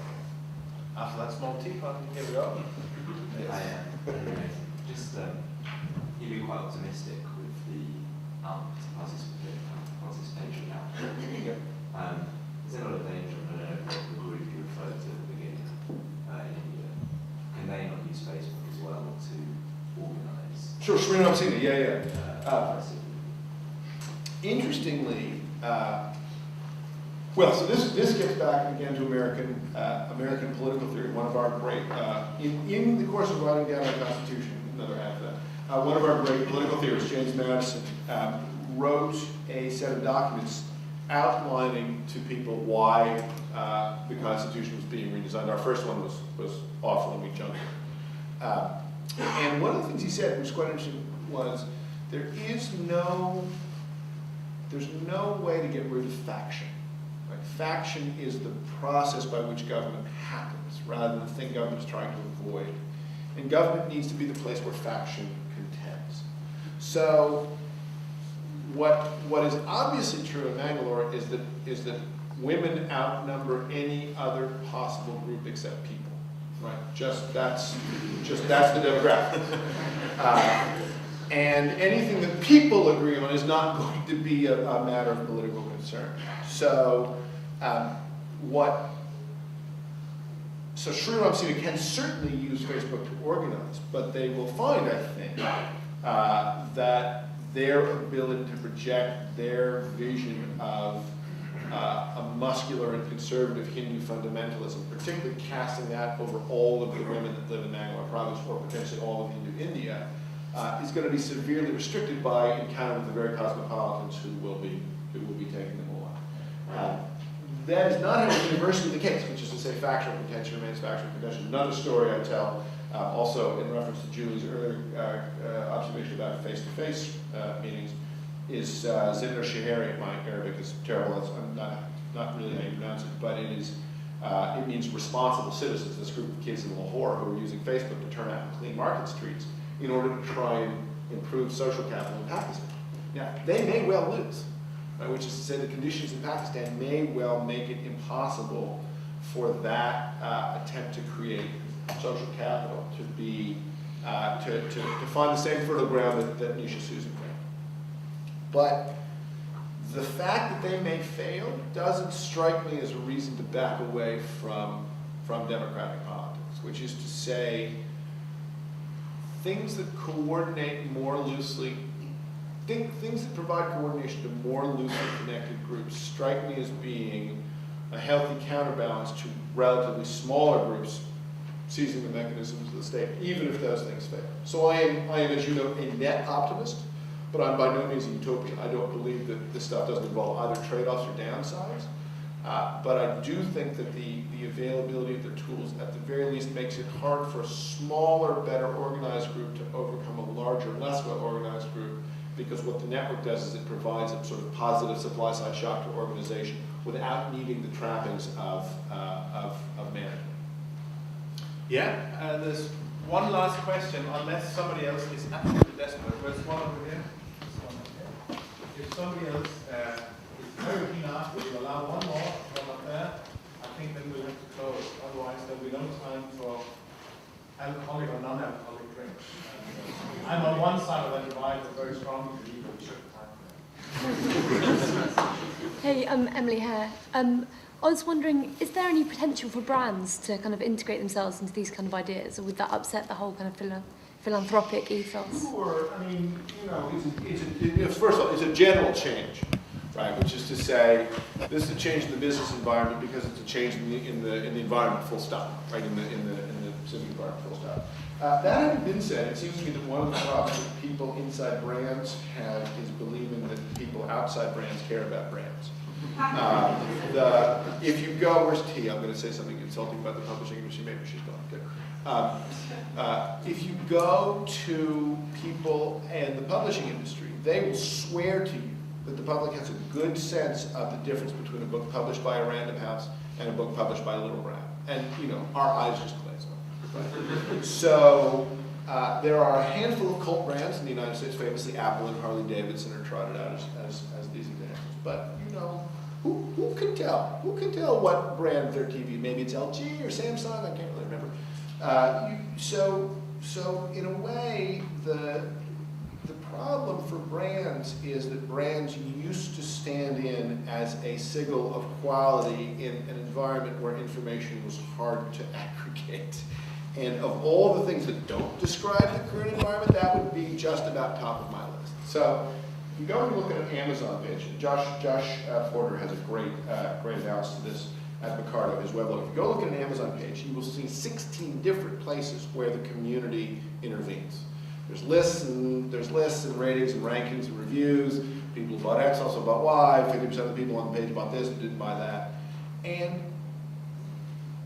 After that small teapot, here we go. You've been quite optimistic with the participation now. Is there not a danger, and I don't know if the group you referred to at the beginning in India, can they not use Facebook as well to organise? Sure, Srinath Singh, yeah. Interestingly, well, so this gets back again to American political theory. One of our great, in the course of writing down our Constitution, another half of that, one of our great political theorists, James Madison, wrote a set of documents outlining to people why the Constitution was being redesigned. Our first one was awful and we jumped it. And one of the things he said, which was quite interesting, was there's no way to get rid of faction. Right? Faction is the process by which government happens, rather than the thing government is trying to avoid. And government needs to be the place where faction contends. So what is obviously true in Bangalore is that women outnumber any other possible group except people. Right? That's the demographic. And anything that people agree on is not going to be a matter of political concern. So Sri Ram can certainly use Facebook to organize, but they will find, I think, that their ability to project their vision of a muscular and conservative Hindu fundamentalism, particularly casting that over all of the women that live in Bangalore province, or potentially all of Hindu India, is going to be severely restricted by encounter with the very cosmopolitans who will be taking them on. That is not universally the case, which is to say factual contention remains factual contention. Another story I tell, also in reference to Julie's earlier observation about face-to-face meetings, is Zinder Shaheri. My Arabic is terrible. I'm not really how you pronounce it, but it means responsible citizens. This group of kids in Lahore who are using Facebook to turn out and clean market streets in order to try and improve social capital in Pakistan. Now, they may well lose, right, which is to say the conditions in Pakistan may well make it impossible for that attempt to create social capital to be to find the same fertile ground that Nisha Susan found. But the fact that they may fail doesn't strike me as a reason to back away from democratic politics, which is to say things that coordinate more loosely, things that provide coordination to more loosely connected groups strike me as being a healthy counterbalance to relatively smaller groups seizing the mechanisms of the state, even if those things fail. So I am, as you know, a net optimist, but I'm by no means a utopian. I don't believe that this stuff doesn't involve either trade-offs or downsides. But I do think that the availability of their tools, at the very least, makes it hard for a smaller, better organized group to overcome a larger, less well-organized group, because what the network does is it provides a sort of positive supply-side shock to organization without needing the trappings of management. Yeah, there's one last question, unless somebody else is absolutely desperate. There's one over here. If somebody else is very keen after, we'll allow one more from up there. I think then we'll have to close. Otherwise, there'll be no time for alcoholic or non-alcoholic drinks. I'm on one side of that divide, but very strongly believe that we should have time. Hey, Emily Hare. I was wondering, is there any potential for brands to kind of integrate themselves into these kind of ideas, or would that upset the whole kind of philanthropic ethos? Sure. I mean, first of all, it's a general change. right? Which is to say, this is a change in the business environment because it's a change in the environment, full stop, right? In the civic environment, full stop. That having been said, it seems to me that one of the problems that people inside brands have is believing that people outside brands care about brands. If you go, where's T? I'm going to say something insulting about the publishing industry. Maybe she's gone. Good. If you go to people in the publishing industry, they will swear to you that the public has a good sense of the difference between a book published by a Random House and a book published by Little Brown. And, you know, our eyes just glaze over. Right? So there are a handful of cult brands in the United States, famously Apple and Harley Davidson are trotted out as these examples. But, you know, who can tell? Who can tell what brand their TV? Maybe it's LG or Samsung, I can't really remember. So in a way, the problem for brands is that brands used to stand in as a signal of quality in an environment where information was hard to aggregate. And of all the things that don't describe the current environment, that would be just about top of my list. So if you go and look at an Amazon page, Josh Porter has a great analysis of this at Mercado, his weblog. If you go look at an Amazon page, you will see 16 different places where the community intervenes. There's lists and ratings and rankings and reviews. People who bought X also bought Y. 50% of the people on the page bought this and didn't buy that. And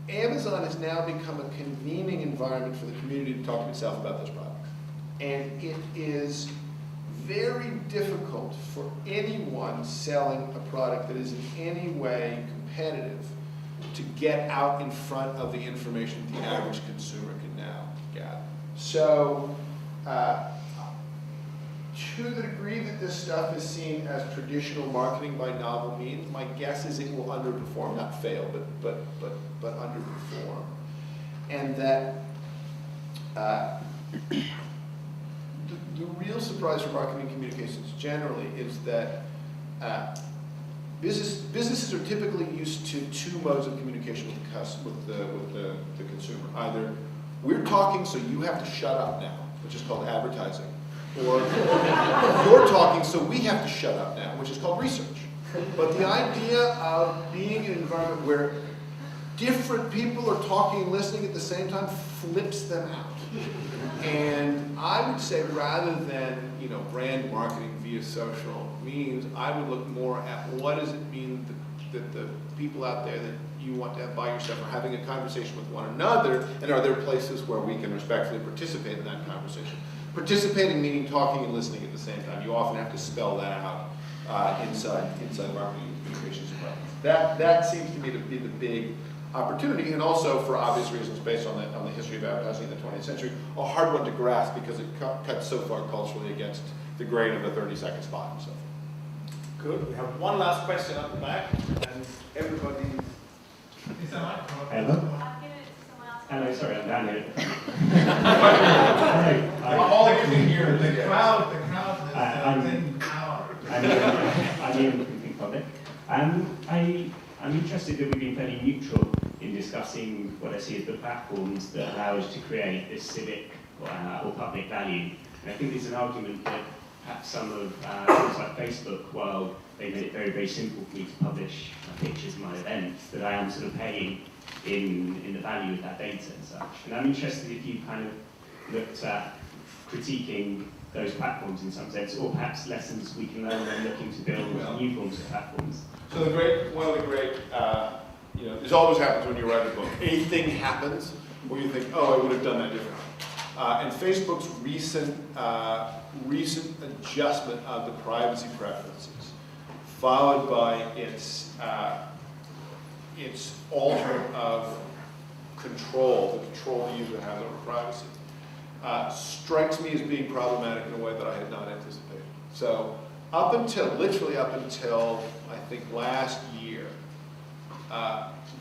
Amazon has now become a convening environment for the community to talk to itself about those products. And it is very difficult for anyone selling a product that is in any way competitive to get out in front of the information the average consumer can now gather. So, to the degree that this stuff is seen as traditional marketing by novel means, my guess is it will underperform, not fail, but underperform. And that the real surprise for marketing communications generally is that businesses are typically used to two modes of communication with the consumer. Either we're talking so you have to shut up now, which is called advertising, or you're talking so we have to shut up now, which is called research. But the idea of being in an environment where different people are talking and listening at the same time flips them out. And I would say rather than, you know, brand marketing via social means, I would look more at what does it mean that the people out there that you want to have buy your stuff are having a conversation with one another, and are there places where we can respectfully participate in that conversation? Participating meaning talking and listening at the same time. You often have to spell that out inside marketing communications departments. That seems to me to be the big opportunity, and also for obvious reasons based on the history of advertising in the 20th century, a hard one to grasp because it cuts so far culturally against the grain of the 30-second spot and so forth. Good. We have one last question at the back, and everybody. Is that right? Hello. Hello, sorry, I'm down here. I'm all in here. The crowd has been power. I'm Ian from Think Public. I'm interested that we've been fairly neutral in discussing what I see as the platforms that allow us to create this civic or public value. And I think there's an argument that perhaps some of things like Facebook, while they made it very, very simple for me to publish my pictures of my events, that I am sort of paying in the value of that data and such. And I'm interested if you kind of looked at critiquing those platforms in some sense, or perhaps lessons we can learn when looking to build new forms of platforms. So one of the great, this always happens when you write a book. Anything happens where you think, oh, I would have done that differently. And Facebook's recent adjustment of the privacy preferences, followed by its alter of control, the control the user has over privacy, strikes me as being problematic in a way that I had not anticipated. So literally up until I think last year,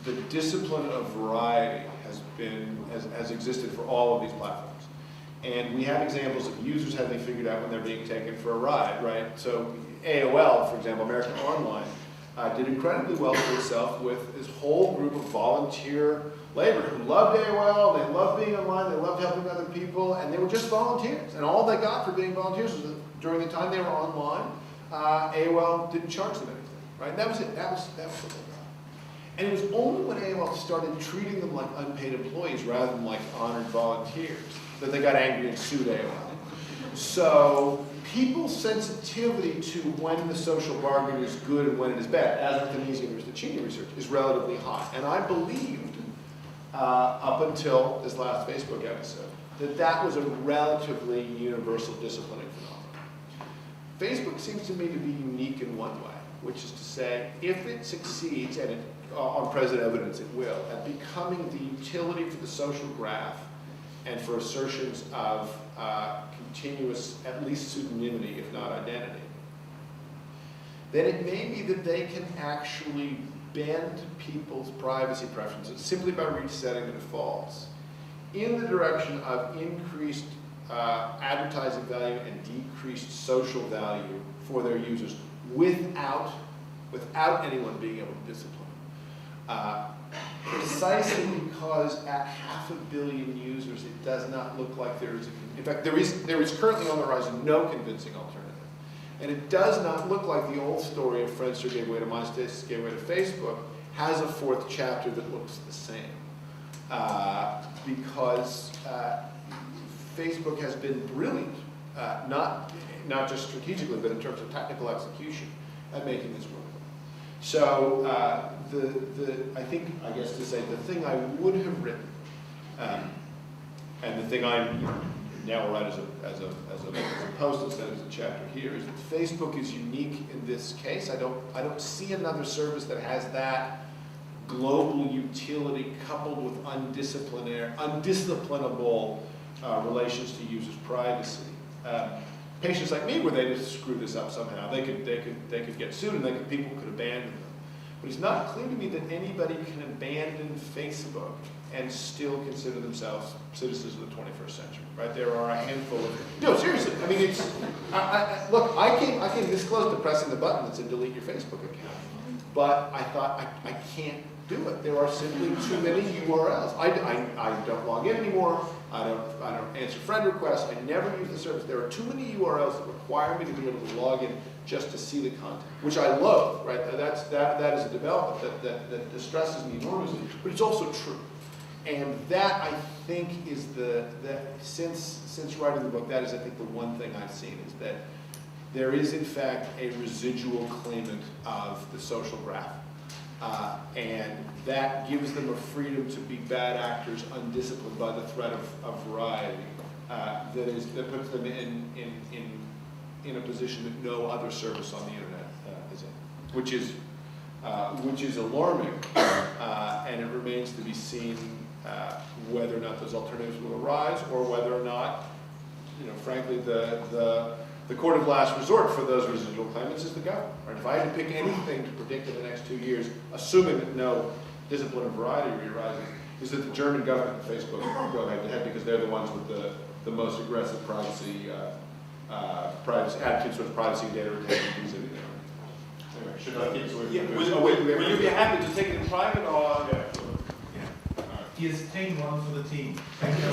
the discipline of variety has existed for all of these platforms. And we have examples of users having figured out when they're being taken for a ride, right? So AOL, for example, American Online, did incredibly well for itself with this whole group of volunteer labor who loved AOL, they loved being online, they loved helping other people, and they were just volunteers. And all they got for being volunteers was that during the time they were online, AOL didn't charge them anything. right? That was it. That was what they got. And it was only when AOL started treating them like unpaid employees rather than like honored volunteers that they got angry and sued AOL. So people's sensitivity to when the social bargain is good and when it is bad, as with the Tunisian and Rustachini research, is relatively high. And I believed, up until this last Facebook episode, that that was a relatively universal disciplining phenomenon. Facebook seems to me to be unique in one way, which is to say, if it succeeds, and it, on present evidence it will, at becoming the utility for the social graph and for assertions of continuous, at least pseudonymity, if not identity, then it may be that they can actually bend people's privacy preferences simply by resetting the defaults in the direction of increased advertising value and decreased social value for their users without anyone being able to discipline. Precisely because at 500 million users, it does not look like there is in fact, there is currently on the horizon no convincing alternative. And it does not look like the old story of Friendster gave way to MySpace, gave way to Facebook, has a fourth chapter that looks the same. Because Facebook has been brilliant, not just strategically, but in terms of technical execution at making this work. So I think, I guess to say, the thing I would have written, and the thing I now will write as a post instead of as a chapter here, is that Facebook is unique in this case. I don't see another service that has that global utility coupled with undisciplinable relations to users' privacy. Patients like me, where they just screw this up somehow, they could get sued and people could abandon them. But it's not clear to me that anybody can abandon Facebook and still consider themselves citizens of the 21st century, right? There are a handful of, no, seriously, I mean, it's, look, I came this close to pressing the button that said delete your Facebook account, but I thought, I can't do it. There are simply too many URLs. I don't log in anymore. I don't answer friend requests. I never use the service. There are too many URLs that require me to be able to log in just to see the content, which I loathe, right? That is a development that distresses me enormously, but it's also true. And that, I think, is since writing the book, that is, I think, the one thing I've seen is that there is, in fact, a residual claimant of the social graph. And that gives them a freedom to be bad actors, undisciplined by the threat of variety, that puts them in a position that no other service on the internet is in, which is alarming, and it remains to be seen whether or not those alternatives will arise, or whether or not, frankly, the court of last resort for those residual claimants is the government. Right? If I had to pick anything to predict in the next 2 years, assuming that no discipline of variety arises, is that the German government and Facebook go head to head, because they're the ones with the most aggressive privacy attitudes towards privacy and data retention. Anyway, should I keep going? Yeah, will you be happy to take it in private, or? Yeah. He has taken one for the team. Thank you.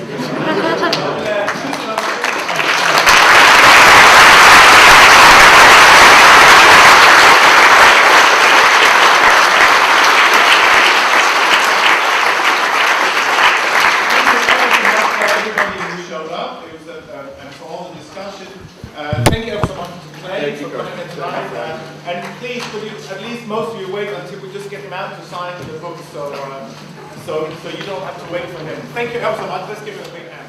Thank you so much to Clay for coming in tonight. And please, could you, at least most of you, wait until we just get him out to sign the book, so you don't have to wait for him. Thank you so much. Let's give him a big hand.